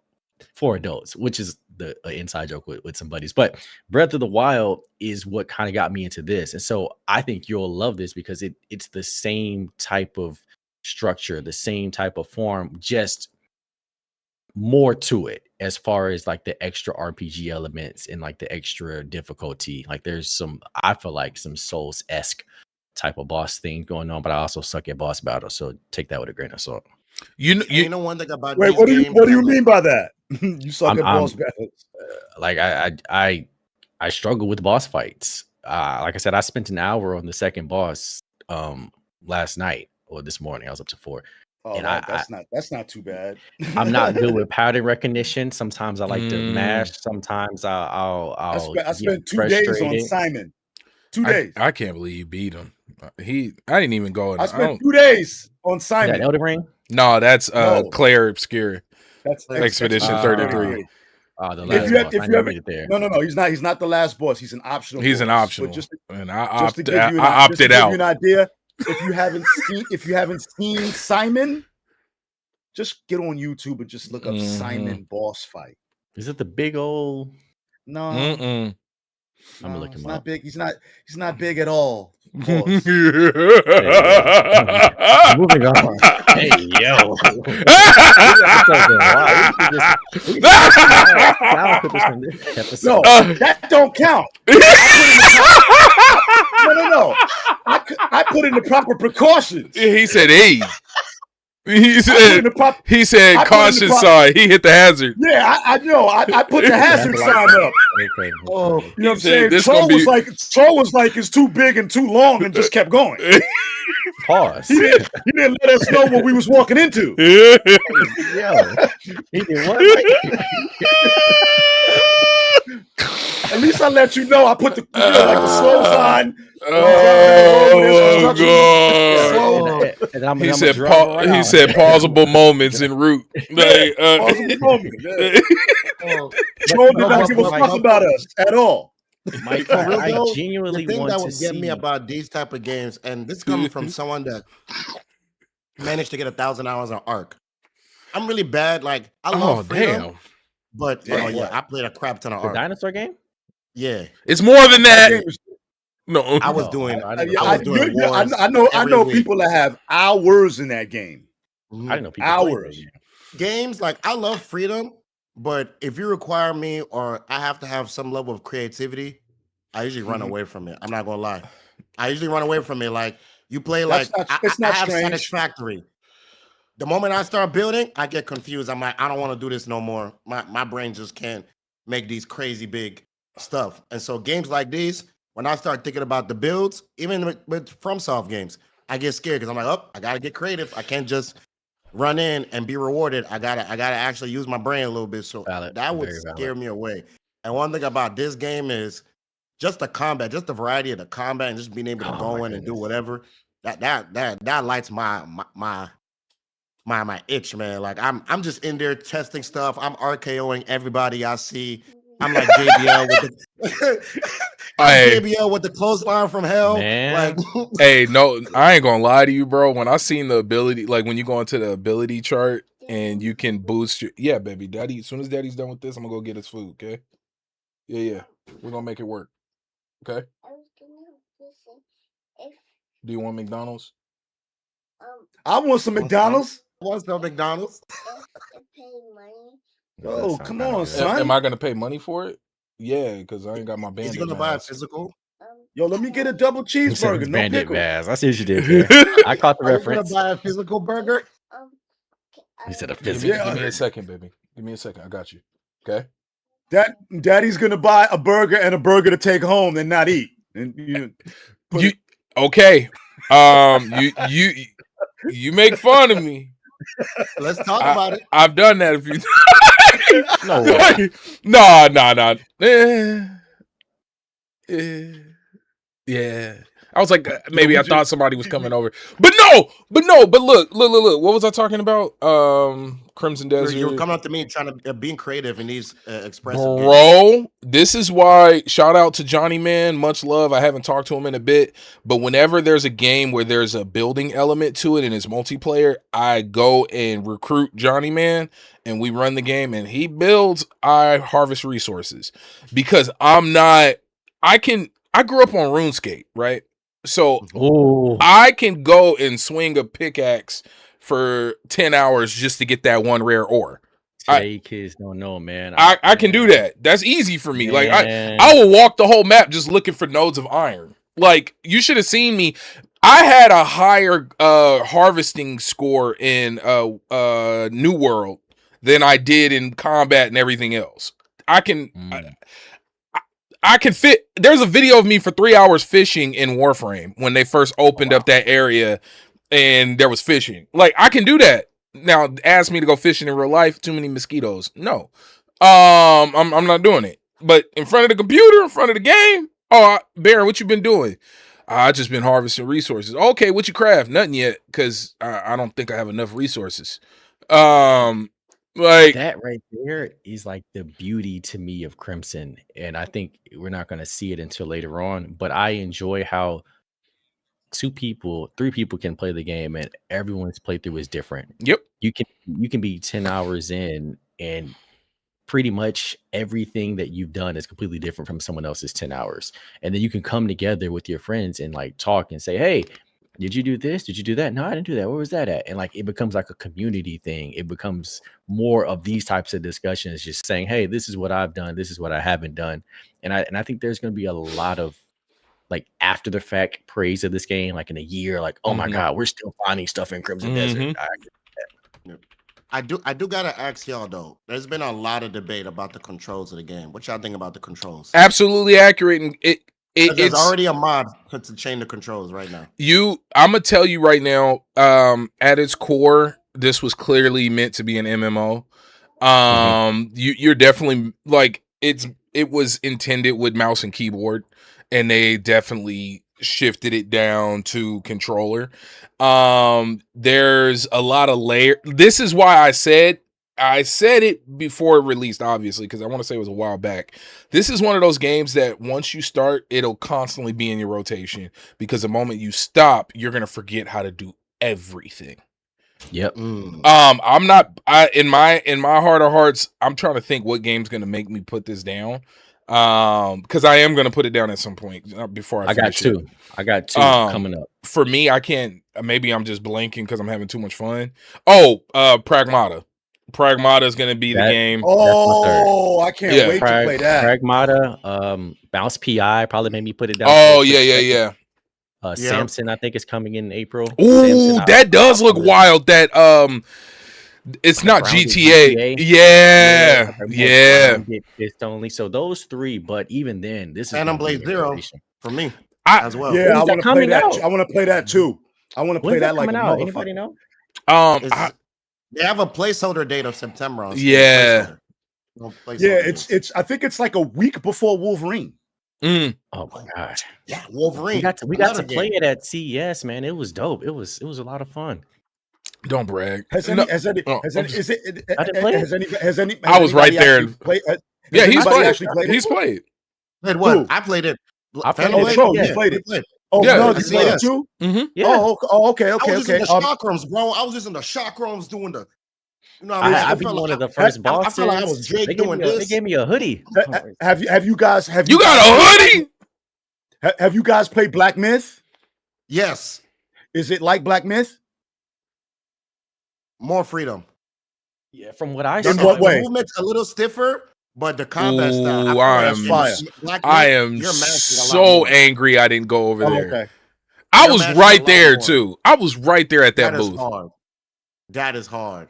for adults, which is the inside joke with some buddies. But Breath of the Wild is what kind of got me into this. And so I think you'll love this because it's the same type of structure, the same type of form, just more to it as far as like the extra RPG elements and like the extra difficulty. Like there's I feel like some Souls-esque type of boss thing going on, but I also suck at boss battles, so take that with a grain of salt. You know one thing about what do you mean by that? You suck at boss battles? Like I struggle with boss fights. Like I said, I spent an hour on the second boss last night or this morning. I was up to 4. Oh, and that's not too bad. I'm not good with pattern recognition. Sometimes I like to mash. Sometimes I spent 2 days on Simon. 2 days. I can't believe you beat him. I didn't even go. I spent 2 days on Simon. Is that Elden Ring? No, that's Claire Obscura. That's Expedition 33. The last boss. No. He's not the last boss. He's an optional. He's boss. an optional. But I opted out. You an idea. If you haven't seen Simon, just get on YouTube and just look up Simon boss fight. Is it the big old? No. I'm gonna look him up. Not big. He's not big at all. Moving on. Hey yo. No, that don't count. No. I put in the proper precautions. He said, "Hey." He said, "Caution sign." He hit the hazard. Yeah, I know. I put the hazard sign up. Okay. Oh, you know what I'm saying? Troll was like, it's too big and too long, and just kept going. Pause. He didn't let us know what we was walking into. Yo, he did what? At least I let you know. I put the the slow sign. Oh god! He said pausable moments en route. Pausable moments. Troll did not give a fuck about us at all. Mike, I genuinely the thing want that to would get me about these type of games, and this coming from someone that managed to get 1,000 hours on Ark. I'm really bad. Like I love freedom, but I played a crap ton of Ark. The dinosaur game? Yeah, it's more than that. No, I was doing. I know people that have hours in that game. I didn't know people hours. games, like I love freedom, but if you require me or I have to have some level of creativity, I usually run away from it. I'm not gonna lie. I usually run away from it. Like you play, like It's I not have strange. Satisfactory. The moment I start building, I get confused. I'm like, I don't want to do this no more. My brain just can't make these crazy big stuff. And so games like these, when I start thinking about the builds, even with FromSoft games, I get scared because I'm like, oh, I gotta get creative. I can't just run in and be rewarded. I gotta actually use my brain a little bit. So Valid. that would Very scare valid. me away. And one thing about this game is just the combat, just the variety of the combat, and just being able to Oh go my in and do goodness. whatever. That lights my itch, man. Like I'm just in there testing stuff. I'm RKOing everybody I see. I'm like JBL with the JBL with the clothesline from hell. Man. Like Hey, no, I ain't gonna lie to you, bro. When I seen the ability, like when you go into the ability chart and you can boost your baby, daddy. As soon as daddy's done with this, I'm gonna go get his food, okay? Yeah. We're gonna make it work. Okay. Do you want McDonald's? I want some McDonald's. What's up, McDonald's? Oh, come on, son. Am I gonna pay money for it? Yeah, because I ain't got my bandit. Is he gonna buy a physical? Yo, let me get a double cheeseburger, no Bandit pickles. Vaz. I see what you did there. I caught the Are you reference. gonna buy a physical burger? He said a Give physical. me a second, baby. Give me a second. I got you. Okay. Daddy's gonna buy a burger and a burger to take home and not eat. And okay. You make fun of me. Let's talk about it. I've done that a few times. No way. Nah. Yeah. I was like, maybe I thought somebody was coming over, but look. What was I talking about? Crimson Desert. You were coming up to me trying to being creative in these expressive Bro, games. this is why. Shout out to Johnny Man. Much love. I haven't talked to him in a bit, but whenever there's a game where there's a building element to it and it's multiplayer, I go and recruit Johnny Man and we run the game and he builds. I harvest resources because I grew up on RuneScape, right? So I can go and swing a pickaxe for 10 hours just to get that one rare ore. Today kids don't know, man. I can do that. That's easy for me. Man. Like I will walk the whole map just looking for nodes of iron. Like you should have seen me. I had a higher harvesting score in New World than I did in combat and everything else. I can fit. There's a video of me for 3 hours fishing in Warframe when they first opened up that area and there was fishing. Like I can do that. Now ask me to go fishing in real life, too many mosquitoes. No. I'm not doing it. But in front of the computer, in front of the game, Baron, what you been doing? I just been harvesting resources. Okay, what you craft? Nothing yet, because I don't think I have enough resources. Like that right there is like the beauty to me of Crimson, and I think we're not going to see it until later on. But I enjoy how 3 people can play the game, and everyone's playthrough is different. Yep, you can be 10 hours in, and pretty much everything that you've done is completely different from someone else's 10 hours, and then you can come together with your friends and like talk and say, hey, did you do this? Did you do that? No, I didn't do that. Where was that at? And like it becomes like a community thing. It becomes more of these types of discussions, just saying, hey, this is what I've done, this is what I haven't done. And I think there's going to be a lot of like after the fact praise of this game, like in a year, like, oh my god, we're still finding stuff in Crimson Desert. I do gotta ask y'all though. There's been a lot of debate about the controls of the game. What y'all think about the controls? Absolutely accurate, and it's already a mod to change the controls right now. I'm gonna tell you right now, at its core, this was clearly meant to be an MMO. You're definitely like it was intended with mouse and keyboard, and they definitely shifted it down to controller. There's a lot of layer. This is why I said it before it released, obviously, because I want to say it was a while back. This is one of those games that once you start, it'll constantly be in your rotation, because the moment you stop, you're gonna forget how to do everything. Yep. I'm not. In my heart of hearts, I'm trying to think what game's gonna make me put this down. Because I am gonna put it down at some point before I got two. I got two coming up. For me, I can't. Maybe I'm just blanking because I'm having too much fun. Oh, Pragmata. Pragmata is going to be the game. That's my third. Oh, I can't wait to play that. Pragmata, Bounce PI probably made me put it down. Oh, yeah. Samson, I think, is coming in April. Ooh, Samson, that does look wild. That it's not GTA. Yeah. It's only so those three, but even then, this is Phantom Blade Zero for me as well. Yeah, I want to play that. I want to play that too. I want to play that like a motherfucker. Anybody know? They have a placeholder date of September. On yeah. It's. I think it's like a week before Wolverine. Oh my god! Yeah, Wolverine. We got to play it at CES, man. It was dope. It was a lot of fun. Don't brag. I was right there. Yeah, he's played. He's played. Played what? I played it. He played it. Oh, yeah. No, you played it too? Mm-hmm. Yeah. Okay. I was just in the shock rooms, bro. I was just in the shock rooms doing the. You know, I beat one of the first bosses. I felt like I was Drake doing this. They gave me a hoodie. Have you guys? You got a hoodie? Have you guys played Black Myth? Yes. Is it like Black Myth? More freedom. Yeah, from what I saw. In what way? The movement's a little stiffer, but the combat style. I am so angry I didn't go over there. Okay. I was right there too. I was right there at that booth. That is hard.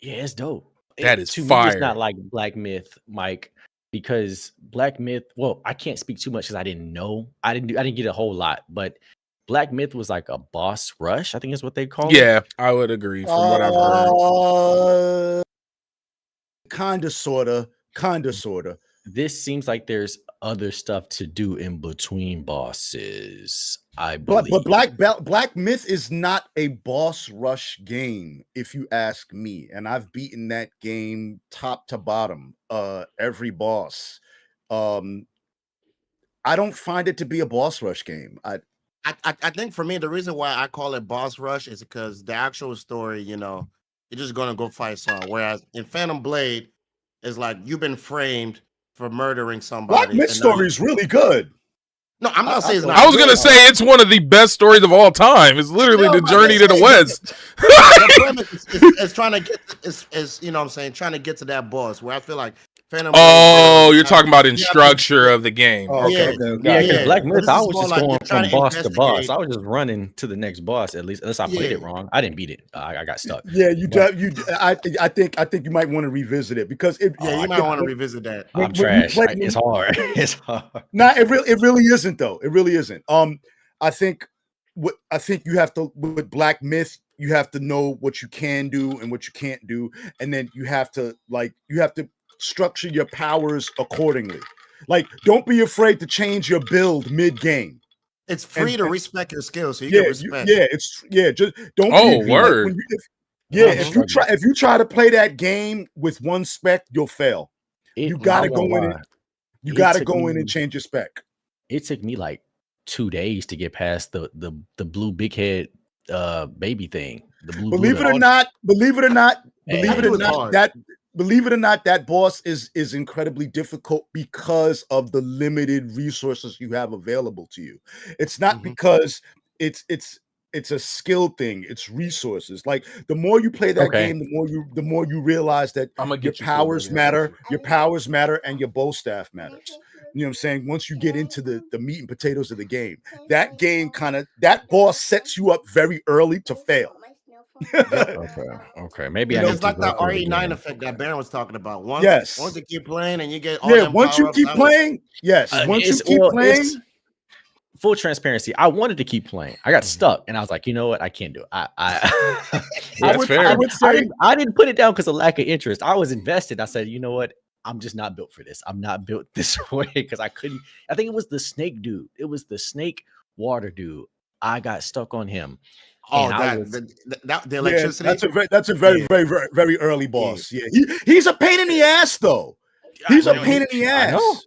Yeah, it's dope. That is to fire. Me, it's not like Black Myth, Mike, because Black Myth. Well, I can't speak too much because I didn't know. I didn't get a whole lot, but Black Myth was like a boss rush. I think is what they call it. Yeah, I would agree from what I've heard. Kinda, sorta. This seems like there's other stuff to do in between bosses. I believe. But Black Myth is not a boss rush game, if you ask me. And I've beaten that game top to bottom, every boss. I don't find it to be a boss rush game. I think for me, the reason why I call it boss rush is because the actual story, you know, you're just gonna go fight someone. Whereas in Phantom Blade, it's like you've been framed for murdering somebody. Black Myth story is really good. No, I'm not saying it's not. I was gonna say it's one of the best stories of all time. It's literally the journey to the West. The premise is trying to get is you know what I'm saying, trying to get to that boss where I feel like Phantom. Oh, you're talking about in structure of the game. Okay. Yeah, because Black Myth, I was just going from boss to boss. I was just running to the next boss, at least unless I played it wrong. I didn't beat it. I got stuck. Yeah, I think you might want to revisit it because you might want to revisit that. I'm trash. It's hard. It's hard. Nah, it really isn't though. It really isn't. I think you have to with Black Myth, you have to know what you can do and what you can't do, and then you have to structure your powers accordingly. Like, don't be afraid to change your build mid-game. It's free to respect your skills, so you get respect. Just don't. Oh, word. If you try to play that game with one spec, you'll fail. You gotta go in. You gotta go in and change your spec. It took me like 2 days to get past the blue big head baby thing. The blue. Believe it or not, that boss is incredibly difficult because of the limited resources you have available to you. It's not because it's a skill thing. It's resources. Like the more you play that game, the more you realize that your powers matter. Your powers matter, and your bow staff matters. You know what I'm saying? Once you get into the meat and potatoes of the game, that boss sets you up very early to fail. Okay. Maybe it's like that RE9 effect that Baron was talking about. Once you keep playing and you get all once you keep playing, once you keep playing. Full transparency, I wanted to keep playing. I got stuck, and I was like, you know what? I can't do it. I didn't put it down because of lack of interest. I was invested. I said, you know what? I'm just not built for this. I'm not built this way because I couldn't. I think it was the snake dude. It was the snake water dude. I got stuck on him. Oh, the electricity. That's a very early boss. Yeah, he's a pain in the ass though. He's a pain in the ass.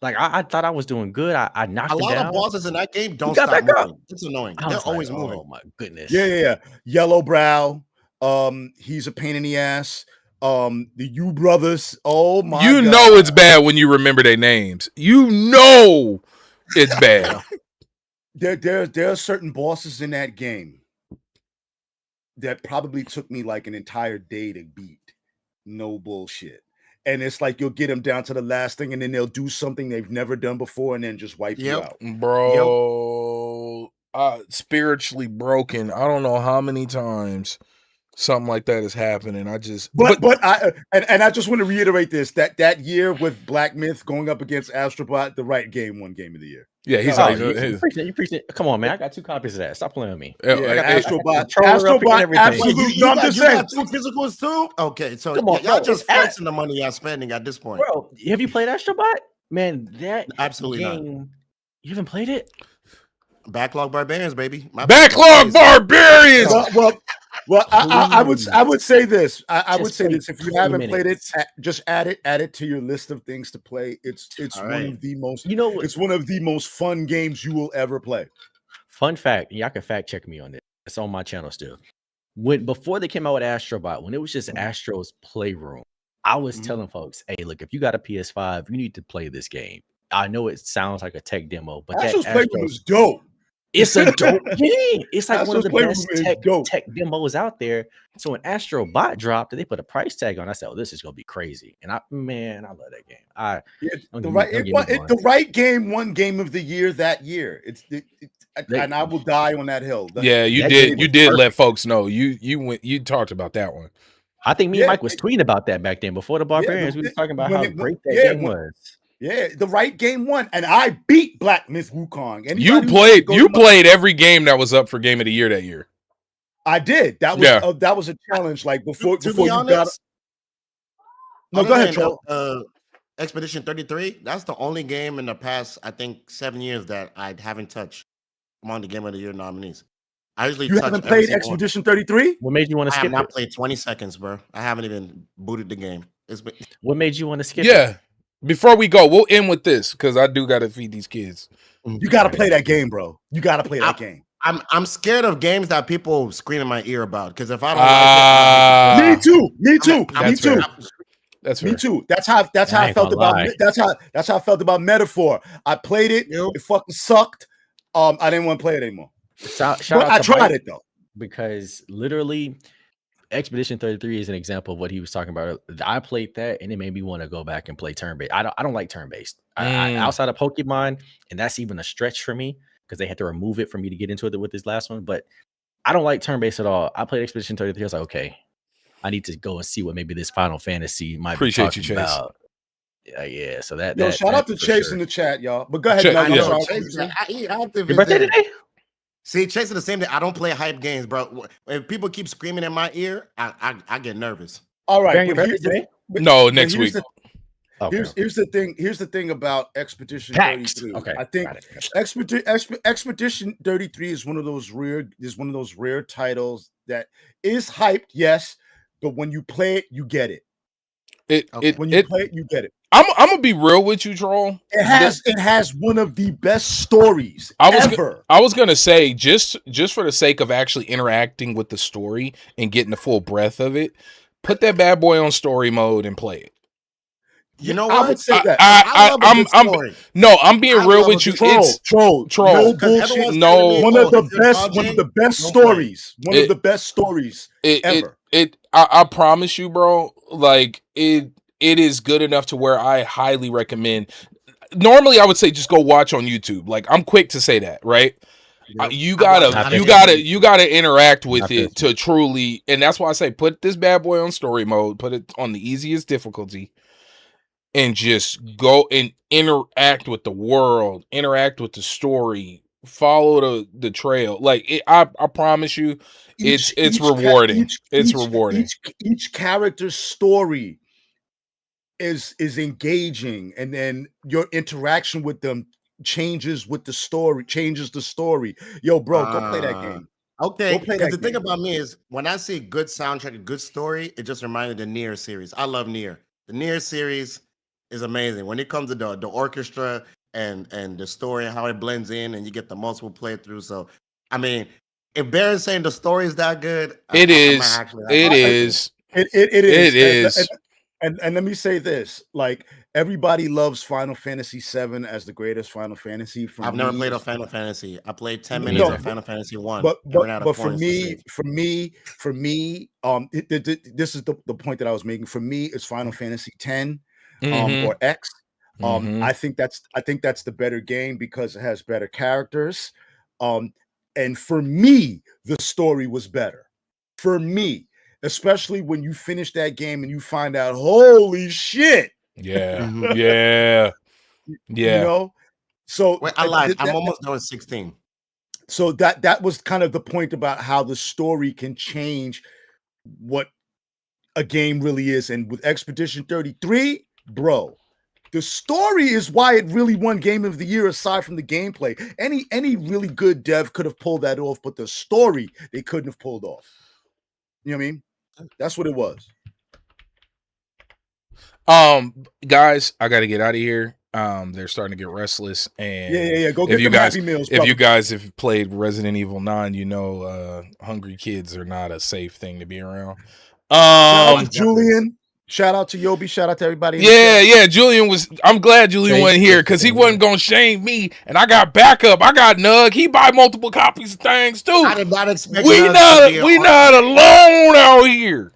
Like I thought I was doing good. I knocked him down. A lot of bosses in that game don't stop moving. It's annoying. They're always moving. Oh my goodness. Yeah. Yellow Brow. He's a pain in the ass. The U brothers. Oh my! You know it's bad when you remember their names. You know it's bad. There are certain bosses in that game that probably took me like an entire day to beat. no bullshit. And it's like you'll get them down to the last thing, and then they'll do something they've never done before, and then just wipe you out. Bro, spiritually broken. I don't know how many times something like that is happening. I just but I just want to reiterate this, that year with Black Myth going up against Astrobot, the right game won Game of the Year. Yeah, he's you preaching. Come on, man. I got 2 copies of that. Stop playing with me. Astrobot, absolutely. You got 2 physicals too? Okay, so y'all just flexing the money y'all spending at this point. Bro, have you played Astrobot? Man, that absolutely game, not. You haven't played it? Backlog Barbarians, baby. Backlog Barbarians. Well, I would say this. I would say this. If you haven't played it, just add it to your list of things to play. It's one of the most, it's one of the most fun games you will ever play. Fun fact, y'all can fact check me on this. It's on my channel still. Before they came out with Astrobot, when it was just Astro's Playroom, I was telling folks, hey, look, if you got a PS5, you need to play this game. I know it sounds like a tech demo, but Astro's Playroom is dope. It's a dope game. It's like one of the best tech demos out there. So when Astrobot dropped, they put a price tag on. I said, "Oh, this is gonna be crazy." And I love that game. The right game won Game of the Year that year. And I will die on that hill. You did let folks know. You talked about that one. I think me and Mike was tweeting about that back then before the Barbarians. We were talking about how great that game was. Yeah, the right game won, and I beat Black Myth Wukong. You played every game that was up for Game of the Year that year. I did. That was a challenge. Like before you got. No, go ahead, Troll. Expedition 33. That's the only game in the past, I think, 7 years that I haven't touched among the Game of the Year nominees. I usually haven't played Expedition 33. What made you want to skip it? I have not played 20 seconds, bro. I haven't even booted the game. What made you want to skip it? Yeah. Before we go, we'll end with this because I do got to feed these kids. You got to play that game, bro. You got to play that game. I'm scared of games that people scream in my ear about because if I don't like it, me too. That's fair. Me too. That's how I felt about that's how I felt about Metaphor. I played it. It fucking sucked. I didn't want to play it anymore. I tried it though because literally. Expedition 33 is an example of what he was talking about. I played that and it made me want to go back and play turn-based. I don't like turn-based. Outside of Pokemon, and that's even a stretch for me because they had to remove it for me to get into it with this last one. But I don't like turn-based at all. I played Expedition 33. I was like, okay, I need to go and see what maybe this Final Fantasy might be talking about. Yeah. So shout out to Chase in the chat, y'all. But go ahead. Your birthday today? See, Chasing the same thing. I don't play hype games, bro. If people keep screaming in my ear, I get nervous. All right. No, next week. Here's the thing about Expedition 33. Okay. I think Expedition 33 is one of those rare titles that is hyped, yes, but when you play it, you get it. When you play it, you get it. I'm gonna be real with you, Troll. It has one of the best stories ever. I was gonna say just for the sake of actually interacting with the story and getting the full breadth of it, put that bad boy on story mode and play it. You know what? I would say that. I'm being real with you. Troll. No bullshit. No, one of the best stories. One of the best stories ever. I promise you, bro. Like it is good enough to where I highly recommend. Normally, I would say just go watch on YouTube. Like I'm quick to say that, right? You gotta interact with it to truly, and that's why I say put this bad boy on story mode, put it on the easiest difficulty, and just go and interact with the world, interact with the story, follow the trail. Like I promise you, it's rewarding. It's rewarding. Each character's story is engaging, and then your interaction with them changes the story. Yo, bro, go play that game. Okay, because the thing about me is when I see good soundtrack, a good story, it just reminded me of the Nier series. I love Nier. The Nier series is amazing when it comes to the orchestra and the story, how it blends in, and you get the multiple playthroughs. So, I mean, if Baron's saying the story is that good, it is. And let me say this, like everybody loves Final Fantasy VII as the greatest Final Fantasy. I've never played a Final Fantasy. I played 10 Me minutes neither. of Final Fantasy 1. But and ran out of for coins to me, save. this is the point that I was making. For me, it's Final Fantasy X, Mhm. or X. Mhm. I think that's the better game because it has better characters. And for me, the story was better. For me, especially when you finish that game and you find out, holy shit. Yeah. Mhm. Yeah. You Yeah. know? So Wait, I lied. I'm almost done with 16. so that was kind of the point about how the story can change what a game really is. And with Expedition 33, bro, the story is why it really won Game of the Year aside from the gameplay. Any really good dev could have pulled that off, but the story they couldn't have pulled off. You know what I mean? That's what it was. Guys, I got to get out of here. They're starting to get restless, and Yeah. Go if get you them guys, Happy Meals, if you brother. guys have played Resident Evil 9, you know, hungry kids are not a safe thing to be around. Shout out to Julian. Shout out to Yobi. Shout out to everybody. In the chat. Yeah, Julian was. I'm glad Julian wasn't here because he wasn't gonna shame me, and I got backup. I got Nug. He buy multiple copies of things too. I did not expect We not alone out here.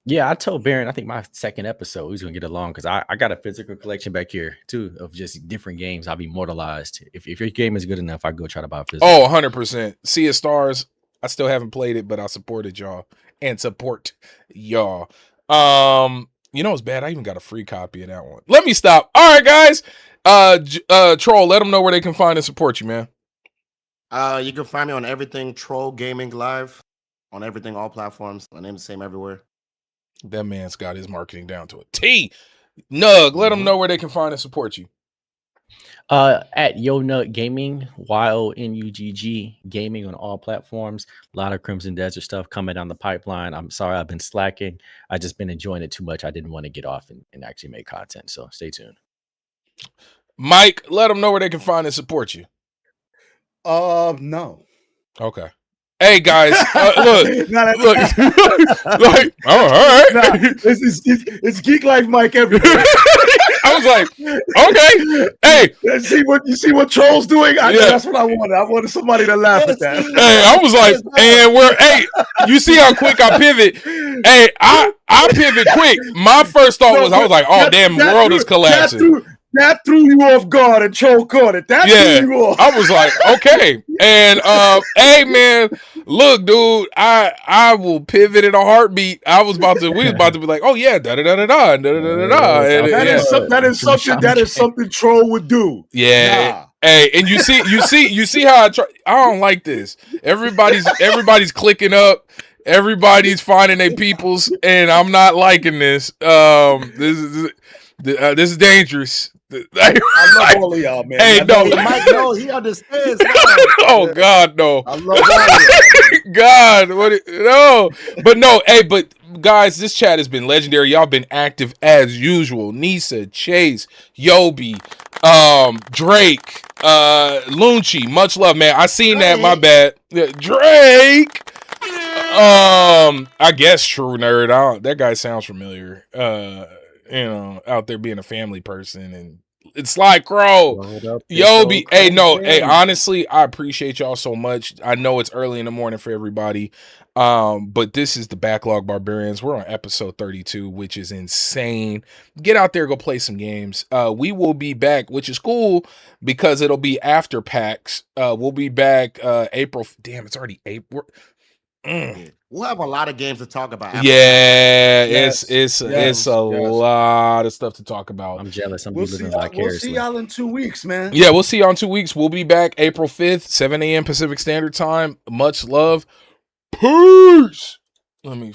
Yeah, I told Baron, I think my second episode, he's gonna get along because I got a physical collection back here too of just different games I've immortalized. If your game is good enough, I go try to buy a physical. Oh, 100%. Sea of Stars. I still haven't played it, but I supported y'all and support y'all. You know it's bad. I even got a free copy of that one. Let me stop. All right, guys. Troll, let them know where they can find and support you, man. You can find me on everything TrollGamingLive, on everything, all platforms. My name's the same everywhere. That man's got his marketing down to a T. Nug, let them know where they can find and support you. At Yo Nut Gaming, YONUGG Gaming on all platforms. A lot of Crimson Desert stuff coming down the pipeline. I'm sorry I've been slacking. I just been enjoying it too much. I didn't want to get off and actually make content. So stay tuned. Mike, let them know where they can find and support you. No. Okay. Hey guys, look, like, all right. Nah, it's Geek Life Mike everywhere. I was like, okay, hey, you see what Troll's doing? That's what I wanted. I wanted somebody to laugh at that. Hey, I was like, and you see how quick I pivot? Hey, I pivot quick. My first thought was, I was like, oh damn, the world is collapsing. That threw you off guard and Troll caught it. That threw you off. I was like, okay. And hey man, look, dude, I will pivot in a heartbeat. We was about to be like, oh yeah, da da da da da da da da. That is something Troll would do. Yeah. Nah. Hey, and you see how I try. I don't like this. Everybody's clicking up. Everybody's finding their peoples, and I'm not liking this. This is dangerous. I love all of y'all, man. Hey, no, Mike, no, he understands. Oh God, no. I love all of y'all. God, no, but no. Hey, but guys, this chat has been legendary. Y'all been active as usual. Nisa, Chase, Yobi, Drake, Lunchi. Much love, man. I seen that. My bad. Drake. I guess True Nerd. That guy sounds familiar. Out there being a family person, and it's like Crow, Yobi. Hey, honestly, I appreciate y'all so much. I know it's early in the morning for everybody, but this is the Backlog Barbarians. We're on episode 32, which is insane. Get out there, go play some games. We will be back, which is cool because it'll be after PAX. We'll be back April. Damn, it's already April. We'll have a lot of games to talk about. It's a lot of stuff to talk about. I'm jealous. We'll see y'all in 2 weeks, man. Yeah, we'll see y'all in 2 weeks. We'll be back April 5th, 7 a.m. Pacific Standard Time. Much love. Peace. Let me